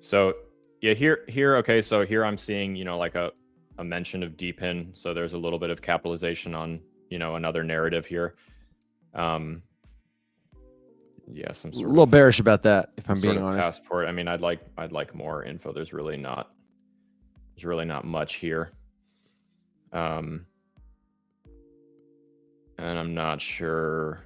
So yeah, here okay, so here I'm seeing, like a mention of DPIN. So there's a little bit of capitalization on, another narrative here. Yeah, some sort a little bearish about that, if I'm being honest. Passport. I mean, I'd like more info. There's really not much here. And I'm not sure,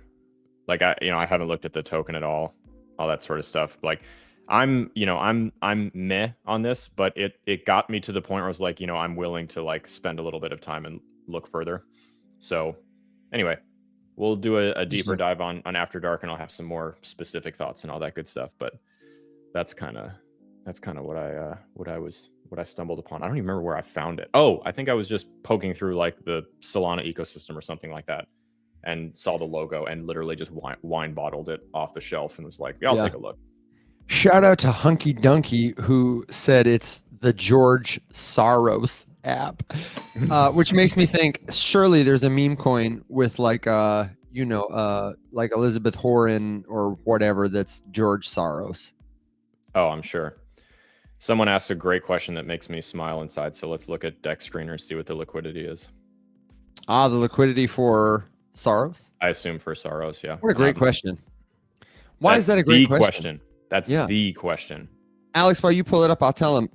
like I haven't looked at the token at all that sort of stuff. Like I'm meh on this, but it got me to the point where I was like, I'm willing to like spend a little bit of time and look further. So anyway, we'll do a deeper dive on After Dark, and I'll have some more specific thoughts and all that good stuff. But that's kind of what I stumbled upon. I don't even remember where I found it. Oh, I think I was just poking through like the Solana ecosystem or something like that, and saw the logo and literally just wine bottled it off the shelf and was like, yeah, I'll take a look. Shout out to Hunky Dunky, who said it's the George Soros app, which makes me think surely there's a meme coin with like like Elizabeth Warren or whatever that's George Soros. Oh, I'm sure. Someone asked a great question that makes me smile inside. So let's look at DEX screener, see what the liquidity is. The liquidity for Soros? I assume for Soros, yeah. What a great question. Why is that a great question? That's the question. Alex, while you pull it up, I'll tell him.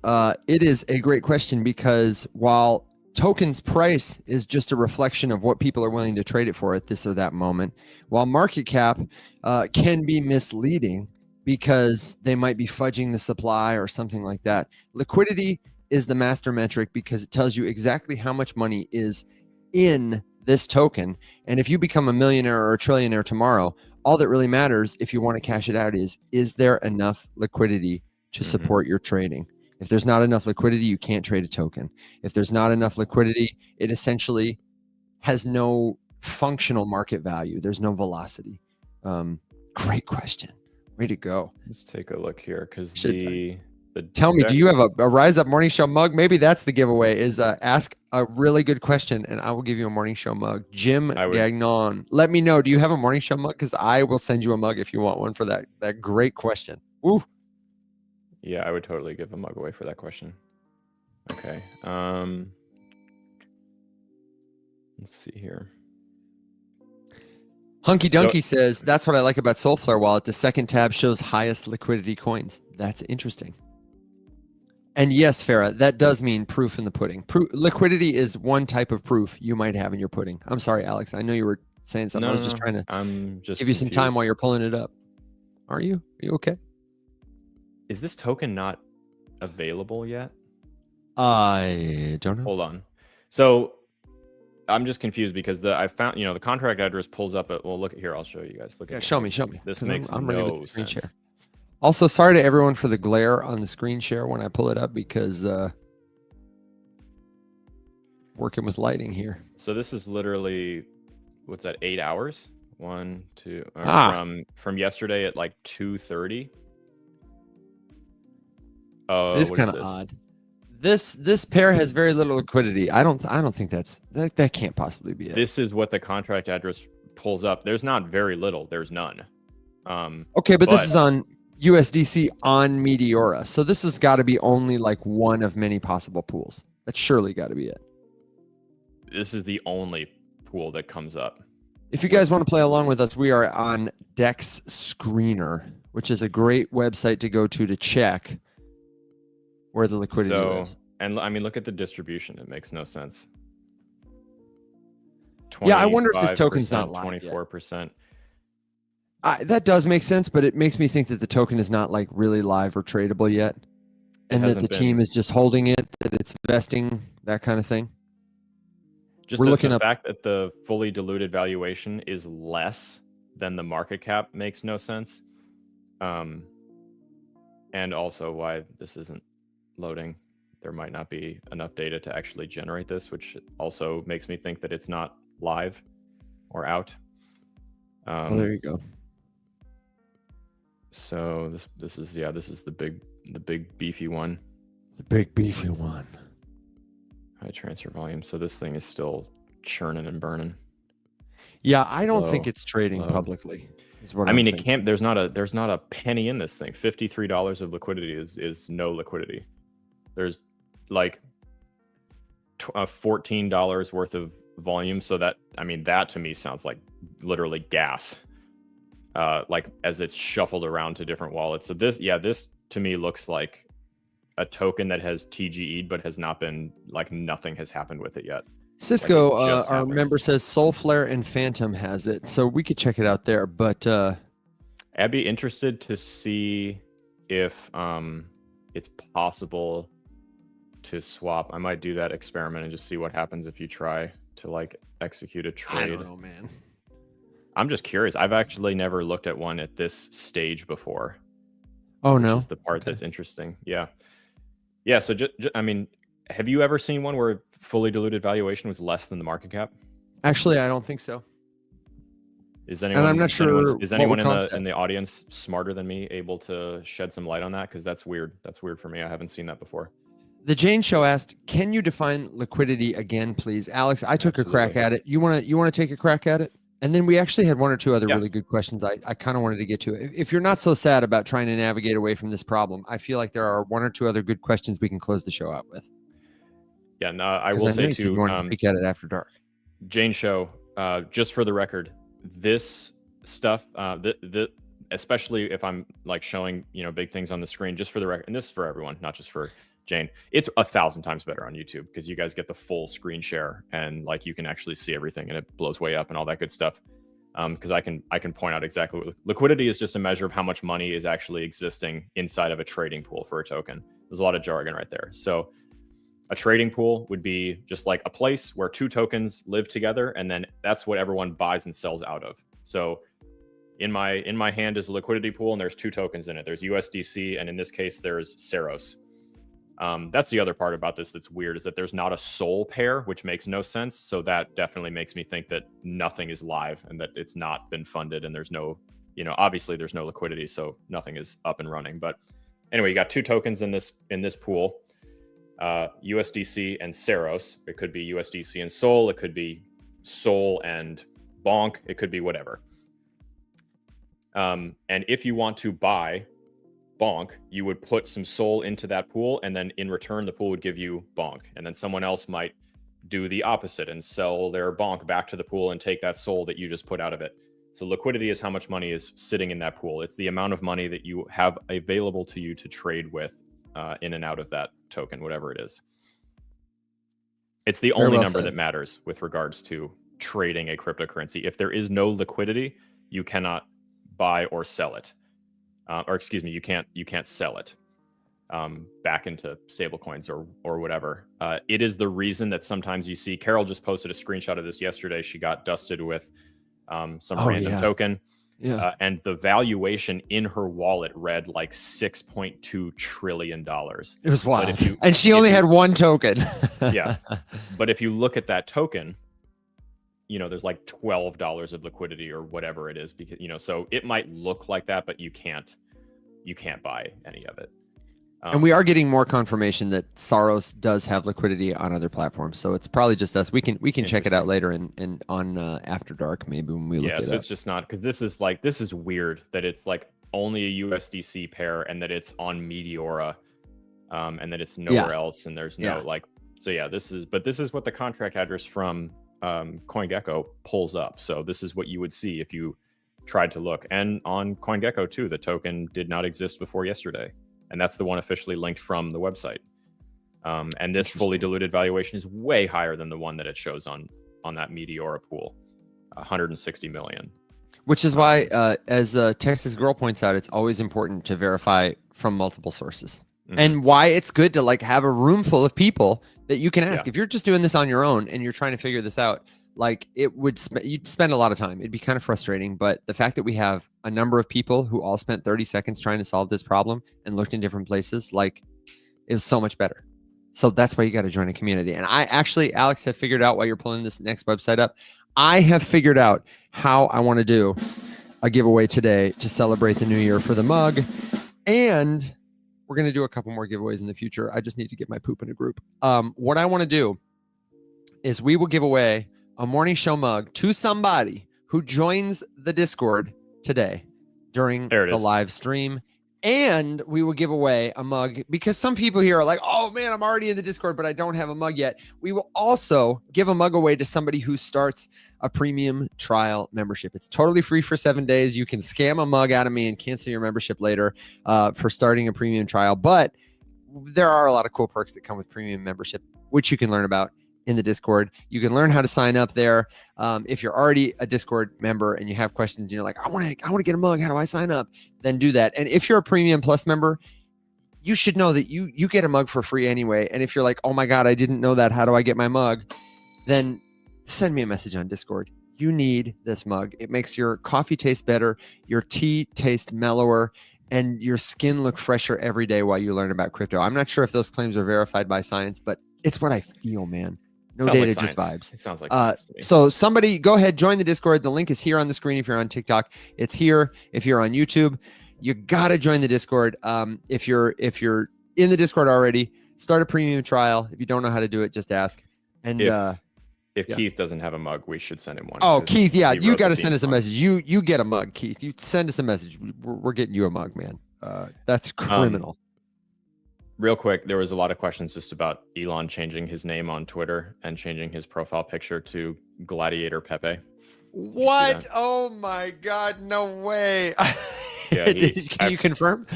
It is a great question because while tokens price is just a reflection of what people are willing to trade it for at this or that moment, while market cap can be misleading because they might be fudging the supply or something like that, liquidity is the master metric because it tells you exactly how much money is in this token. And if you become a millionaire or a trillionaire tomorrow, all that really matters if you want to cash it out is there enough liquidity to support your trading? If there's not enough liquidity, you can't trade a token. If there's not enough liquidity, it essentially has no functional market value. There's no velocity. Great question. Way to go. Let's take a look here because tell me, do you have a Rise Up Morning Show mug? Maybe that's the giveaway, is ask a really good question and I will give you a Morning Show mug. Jim Gagnon, let me know. Do you have a Morning Show mug? Because I will send you a mug if you want one for that great question. Ooh. Yeah, I would totally give a mug away for that question. Okay. Let's see here. Hunky Dunky says, that's what I like about Soulflare Wallet. The second tab shows highest liquidity coins. That's interesting. And yes, Farah, that does mean proof in the pudding. Liquidity is one type of proof you might have in your pudding. I'm sorry, Alex. I know you were saying something. I was just trying to give you some time while you're pulling it up. Are you? Are you okay? Is this token not available yet? I don't know. Hold on. So I'm just confused because I found, the contract address pulls up at, well, look at here. I'll show you guys. Look at show me. This makes I'm ready with no the screen sense. share. Also, sorry to everyone for the glare on the screen share when I pull it up because working with lighting here. So this is literally, what's that, 8 hours? 1, 2, from yesterday at like 2:30. Oh, it is kind of odd. This pair has very little liquidity. I don't think that can't possibly be it. This is what the contract address pulls up. There's not very little. There's none. Okay, but this is on USDC on Meteora. So this has got to be only like one of many possible pools. That's surely got to be it. This is the only pool that comes up. If you guys want to play along with us, we are on Dex Screener, which is a great website to go to check where the liquidity is. And I mean, look at the distribution. It makes no sense. Yeah, I wonder if this token's not live 24%. That does make sense, but it makes me think that the token is not like really live or tradable yet, and that the team is just holding it, that it's vesting, that kind of thing. Just the fact that the fully diluted valuation is less than the market cap makes no sense. And also why this isn't loading. There might not be enough data to actually generate this, which also makes me think that it's not live or out. There you go. So this is the big beefy one. The big beefy one. High transfer volume. So this thing is still churning and burning. Yeah, I don't think it's trading publicly. I mean, it can't. There's not a penny in this thing. $53 of liquidity is no liquidity. There's like $14 worth of volume. So that to me sounds like literally gas. Like as it's shuffled around to different wallets. So this to me looks like a token that has TGE'd but has not been, like, nothing has happened with it yet. Cisco, our member, says Soulflare and Phantom has it, so we could check it out there. But I'd be interested to see if it's possible to swap. I might do that experiment and just see what happens if you try to like execute a trade. I don't know, man. I'm just curious. I've actually never looked at one at this stage before. Oh, no. Which is the part that's interesting. Yeah. Yeah. So, I mean, have you ever seen one where fully diluted valuation was less than the market cap? Actually, I don't think so. Is anyone? And I'm not sure. Is anyone in the audience smarter than me able to shed some light on that? Because that's weird. That's weird for me. I haven't seen that before. The Jane Show asked, "Can you define liquidity again, please?" Alex, I took a crack at it. You want to take a crack at it? And then we actually had one or two other really good questions I kind of wanted to get to. If you're not so sad about trying to navigate away from this problem, I feel like there are one or two other good questions we can close the show out with. Yeah, no, I will say too. You wanted to peek at it after dark. Jane Show, just for the record, this stuff, especially if I'm like showing big things on the screen, just for the record, and this is for everyone, not just for Jane, it's 1,000 times better on YouTube because you guys get the full screen share and like you can actually see everything and it blows way up and all that good stuff. Because I can point out exactly what liquidity is. Just a measure of how much money is actually existing inside of a trading pool for a token. There's a lot of jargon right there. So a trading pool would be just like a place where two tokens live together, and then that's what everyone buys and sells out of. So in my hand is a liquidity pool, and there's two tokens in it. There's USDC, and in this case, there's Ceros. That's the other part about this that's weird, is that there's not a soul pair, which makes no sense. So that definitely makes me think that nothing is live and that it's not been funded, and there's no, obviously there's no liquidity, so nothing is up and running. But anyway, you got two tokens in this pool, USDC and Ceros. It could be USDC and Sol. It could be Sol and Bonk. It could be whatever. And if you want to buy Bonk, you would put some Sol into that pool, and then in return, the pool would give you Bonk. And then someone else might do the opposite and sell their Bonk back to the pool and take that Sol that you just put out of it. So liquidity is how much money is sitting in that pool. It's the amount of money that you have available to you to trade with in and out of that token, whatever it is. It's the only number that matters with regards to trading a cryptocurrency. If there is no liquidity, you cannot buy or sell it. Or excuse me, you can't sell it back into stable coins or whatever. It is the reason that sometimes you see, Carol just posted a screenshot of this yesterday. She got dusted with some random token. Yeah. And the valuation in her wallet read like $6.2 trillion. It was wild. And she only had one token. Yeah. But if you look at that token, there's like $12 of liquidity or whatever it is, because, so it might look like that, but you can't buy any of it. And we are getting more confirmation that Saros does have liquidity on other platforms, so it's probably just us. We can check it out later and on After Dark maybe when we look it up. It's just not, because this is weird that it's like only a USDC pair and that it's on Meteora, and that it's nowhere else, and there's no this is what the contract address from CoinGecko pulls up. So this is what you would see if you tried to look. And on CoinGecko too, the token did not exist before yesterday. And that's the one officially linked from the website. And this fully diluted valuation is way higher than the one that it shows on that Meteora pool, 160 million. Which is why, as Texas Girl points out, it's always important to verify from multiple sources. Mm-hmm. And why it's good to like have a room full of people that you can ask. If you're just doing this on your own and you're trying to figure this out, like you'd spend a lot of time. It'd be kind of frustrating, but the fact that we have a number of people who all spent 30 seconds trying to solve this problem and looked in different places, like it was so much better. So that's why you got to join a community. And I actually, Alex, have figured out while you're pulling this next website up, I have figured out how I want to do a giveaway today to celebrate the new year for the mug. And we're going to do a couple more giveaways in the future. I just need to get my poop in a group. What I want to do is we will give away a morning show mug to somebody who joins the Discord today during the live stream. And we will give away a mug because some people here are like, oh man, I'm already in the Discord, but I don't have a mug yet. We will also give a mug away to somebody who starts a premium trial membership. It's totally free for 7 days. You can scam a mug out of me and cancel your membership later for starting a premium trial. But there are a lot of cool perks that come with premium membership, which you can learn about in the Discord. You can learn how to sign up there. If you're already a Discord member and you have questions and you're like, I want to get a mug, how do I sign up? Then do that. And if you're a Premium Plus member, you should know that you get a mug for free anyway. And if you're like, oh my God, I didn't know that, how do I get my mug? Then send me a message on Discord. You need this mug. It makes your coffee taste better, your tea taste mellower, and your skin look fresher every day while you learn about crypto. I'm not sure if those claims are verified by science, but it's what I feel, man. No data, like just vibes. It sounds like science to me. So somebody go ahead, join the Discord. The link is here on the screen. If you're on TikTok, it's here. If you're on YouTube, you got to join the Discord. If you're in the Discord already, start a premium trial. If you don't know how to do it, just ask. And if Keith doesn't have a mug, we should send him one. Oh, Keith, yeah, you got to send us a message. You get a mug, Keith. You send us a message. We're getting you a mug, man. That's criminal. Real quick, there was a lot of questions just about Elon changing his name on Twitter and changing his profile picture to Gladiator Pepe. What? Oh my God, no way. Yeah, can you confirm?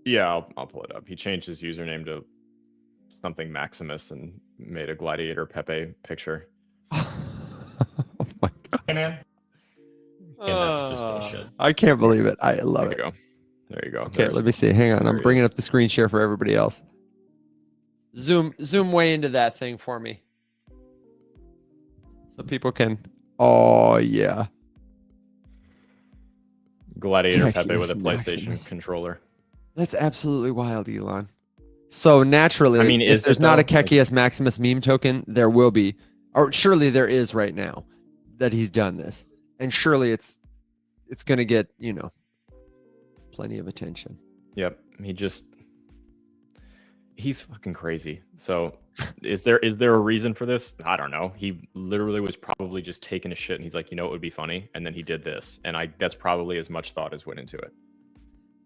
Yeah, I'll pull it up. He changed his username to something Maximus and made a Gladiator Pepe picture. Oh my God. Hey, man. And that's just bullshit. I can't believe it. I love it. There you go. Okay, let me see. Hang on. I'm bringing up the screen share for everybody else. Zoom way into that thing for me. So people can. Oh, yeah. Gladiator Pepe with a PlayStation controller. That's absolutely wild, Elon. So naturally, I mean, if there's not a Kekias Maximus meme token, there will be. Or surely there is right now that he's done this. And surely it's going to get, plenty of attention. Yep. He's fucking crazy. So is there a reason for this? I don't know. He literally was probably just taking a shit and he's like, it would be funny. And then he did this. And that's probably as much thought as went into it.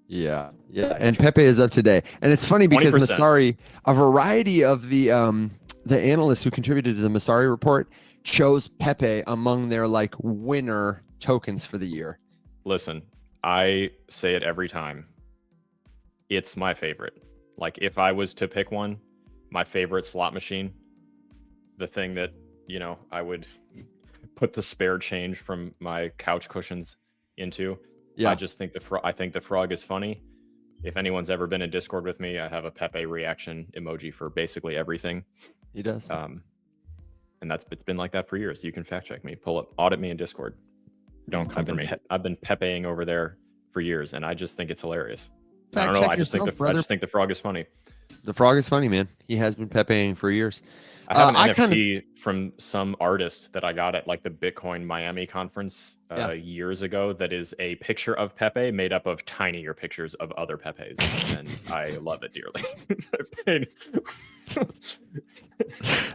Yeah. Yeah. And Pepe is up today. And it's funny because 20%. Messari, a variety of the analysts who contributed to the Messari report chose Pepe among their winner tokens for the year? Listen, I say it every time. It's my favorite. Like, if I was to pick one, my favorite slot machine, the thing that, you know, I would put the spare change from my couch cushions into. Yeah. I just think I think the frog is funny. If anyone's ever been in Discord with me, I have a Pepe reaction emoji for basically everything. He does. And it's been like that for years. You can fact check me, audit me in Discord. Don't come for me. I've been Pepeing over there for years, and I just think it's hilarious. I don't know. I just think the frog is funny. The frog is funny, man. He has been Pepeing for years. I have an NFT from some artist that I got at like the Bitcoin Miami conference years ago. That is a picture of Pepe made up of tinier pictures of other Pepes, and I love it dearly.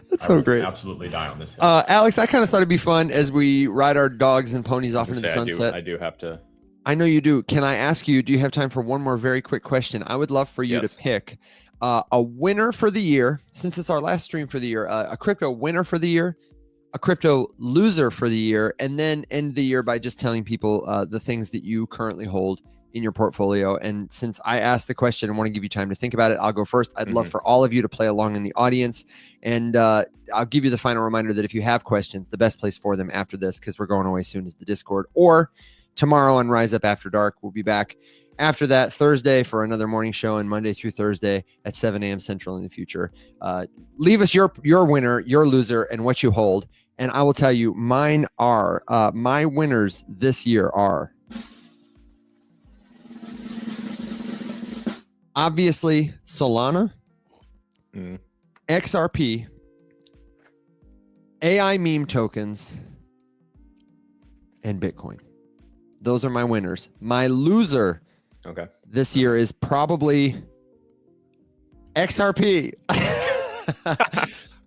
That's so great. Absolutely die on this hill. Alex, I kind of thought it'd be fun as we ride our dogs and ponies off into the sunset. I do have to. I know you do. Can I ask you, do you have time for one more very quick question? I would love for you to pick a winner for the year, since it's our last stream for the year, a crypto winner for the year, a crypto loser for the year, and then end the year by just telling people the things that you currently hold in your portfolio. And since I asked the question and want to give you time to think about it, I'll go first. I'd love for all of you to play along in the audience. And I'll give you the final reminder that if you have questions, the best place for them after this, because we're going away soon, is the Discord, or tomorrow on Rise Up After Dark. We'll be back after that Thursday for another morning show, and Monday through Thursday at 7 a.m. Central in the future. Leave us your winner, your loser, and what you hold. And I will tell you, mine are, my winners this year are obviously Solana, XRP, AI meme tokens, and Bitcoin. Those are my winners. My loser this year is probably XRP.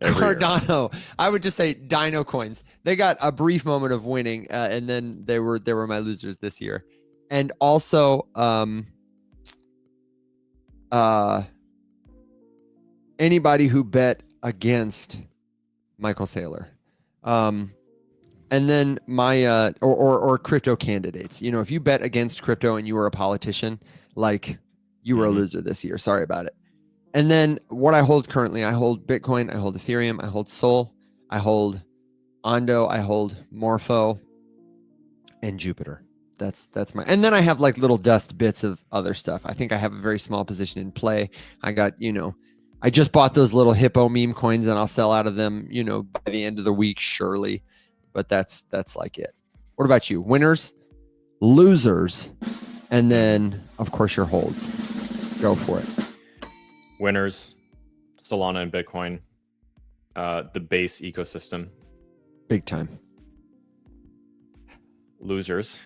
Cardano. I would just say Dino coins. They got a brief moment of winning, and then they were my losers this year. And also anybody who bet against Michael Saylor. And then my or crypto candidates. You know, if you bet against crypto and you were a politician, like, you were a loser this year. Sorry about it. And then what I hold currently, I hold Bitcoin, I hold Ethereum, I hold Sol, I hold Ondo, I hold Morpho, and Jupiter. That's my, and then I have like little dust bits of other stuff. I think I have a very small position in Play. I got, you know, I just bought those little hippo meme coins, and I'll sell out of them, you know, by the end of the week, surely. But that's like it. What about you? Winners, losers, and then of course your holds. Go for it. Winners, Solana and Bitcoin, the base ecosystem. Big time. Losers,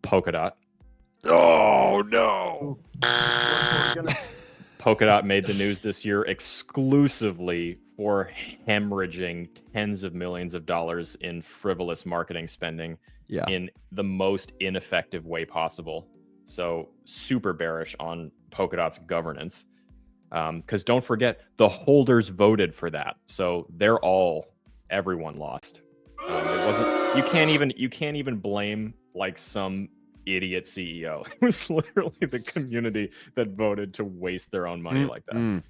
Polkadot. Oh no. Polkadot made the news this year exclusively for hemorrhaging tens of millions of dollars in frivolous marketing spending in the most ineffective way possible. So super bearish on Polkadot's governance. Because don't forget, the holders voted for that. So everyone lost. You can't even blame like some idiot CEO. It was literally the community that voted to waste their own money like that.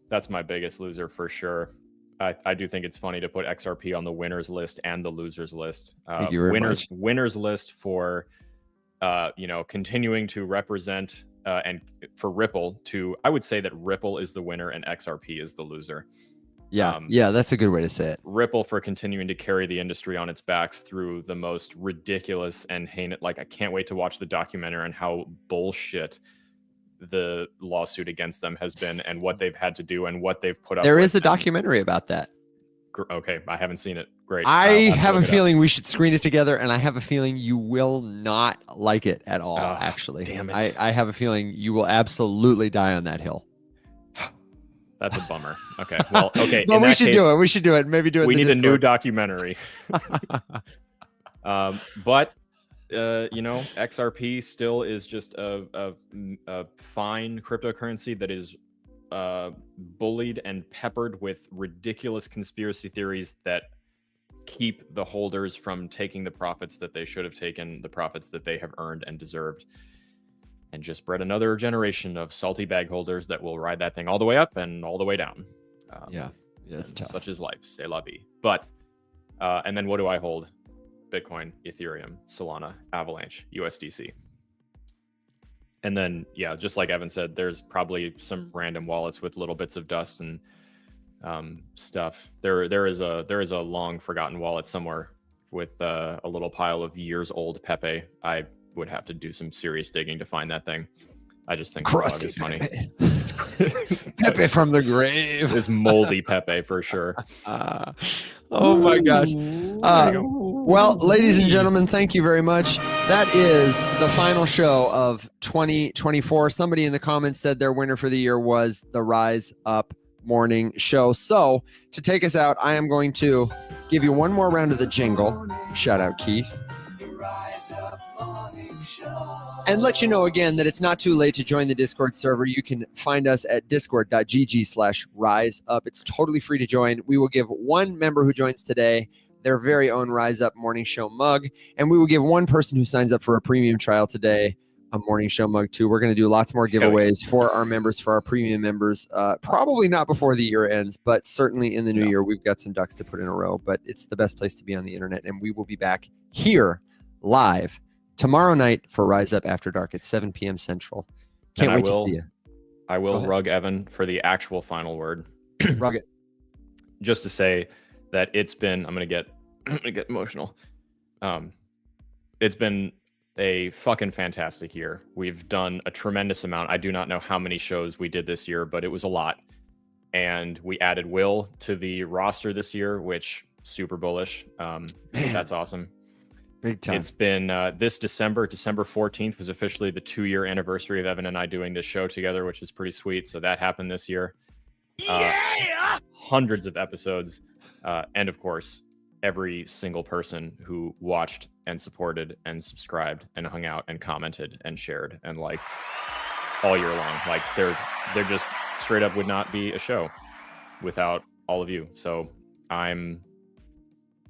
That's my biggest loser for sure. I do think it's funny to put XRP on the winners list and the losers list. Thank you very much. Winners list for continuing to represent and for Ripple I would say that Ripple is the winner and XRP is the loser. Yeah, that's a good way to say it. Ripple for continuing to carry the industry on its backs through the most ridiculous and heinous. Like, I can't wait to watch the documentary on how bullshit the lawsuit against them has been and what they've had to do and what they've put up. There is a documentary about that. Okay, I haven't seen it. Great. I have a feeling we should screen it together, and I have a feeling you will not like it at all, actually. Damn it. I have a feeling you will absolutely die on that hill. That's a bummer. Okay. Well, okay. But we should do it. We should do it. Maybe do it. We need Discord. a new documentary. But XRP still is just a fine cryptocurrency that is bullied and peppered with ridiculous conspiracy theories that keep the holders from taking the profits that they should have taken, the profits that they have earned and deserved, and just bred another generation of salty bag holders that will ride that thing all the way up and all the way down. Yeah, it's tough. Such is life. C'est la vie. But, and then what do I hold? Bitcoin, Ethereum, Solana, Avalanche, USDC. And then, yeah, just like Evan said, there's probably some random wallets with little bits of dust and stuff. There is a long forgotten wallet somewhere with a little pile of years old Pepe. I would have to do some serious digging to find that thing. I just think Crusty is funny. Pepe from the grave. It's moldy Pepe for sure. Oh my gosh. Well, ladies and gentlemen, thank you very much. That is the final show of 2024. Somebody in the comments said their winner for the year was the Rise Up Morning Show. So to take us out, I am going to give you one more round of the jingle. Shout out, Keith. And let you know again that it's not too late to join the Discord server. You can find us at discord.gg/riseup. It's totally free to join. We will give one member who joins today their very own Rise Up Morning Show mug. And we will give one person who signs up for a premium trial today a Morning Show mug too. We're going to do lots more giveaways for our members, for our premium members. Probably not before the year ends, but certainly in the new year, we've got some ducks to put in a row. But it's the best place to be on the internet. And we will be back here live tomorrow night for Rise Up After Dark at 7 p.m. Central. Can't wait to see you. I will rug Evan for the actual final word. Rug it. Just to say that it's been, I'm gonna get emotional. It's been a fucking fantastic year. We've done a tremendous amount. I do not know how many shows we did this year, but it was a lot. And we added Will to the roster this year, which super bullish. That's awesome. Big time. It's been this December 14th was officially the 2-year anniversary of Evan and I doing this show together, which is pretty sweet. So that happened this year. Hundreds of episodes. And of course, every single person who watched and supported and subscribed and hung out and commented and shared and liked all year long. Like they're just straight up would not be a show without all of you. So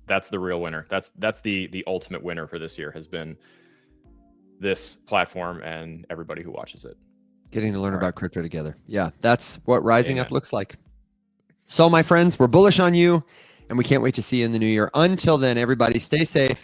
that's the real winner. That's the ultimate winner for this year has been this platform and everybody who watches it. Getting to learn about crypto together. Yeah, that's what rising up looks like. So my friends, we're bullish on you and we can't wait to see you in the new year. Until then, everybody stay safe.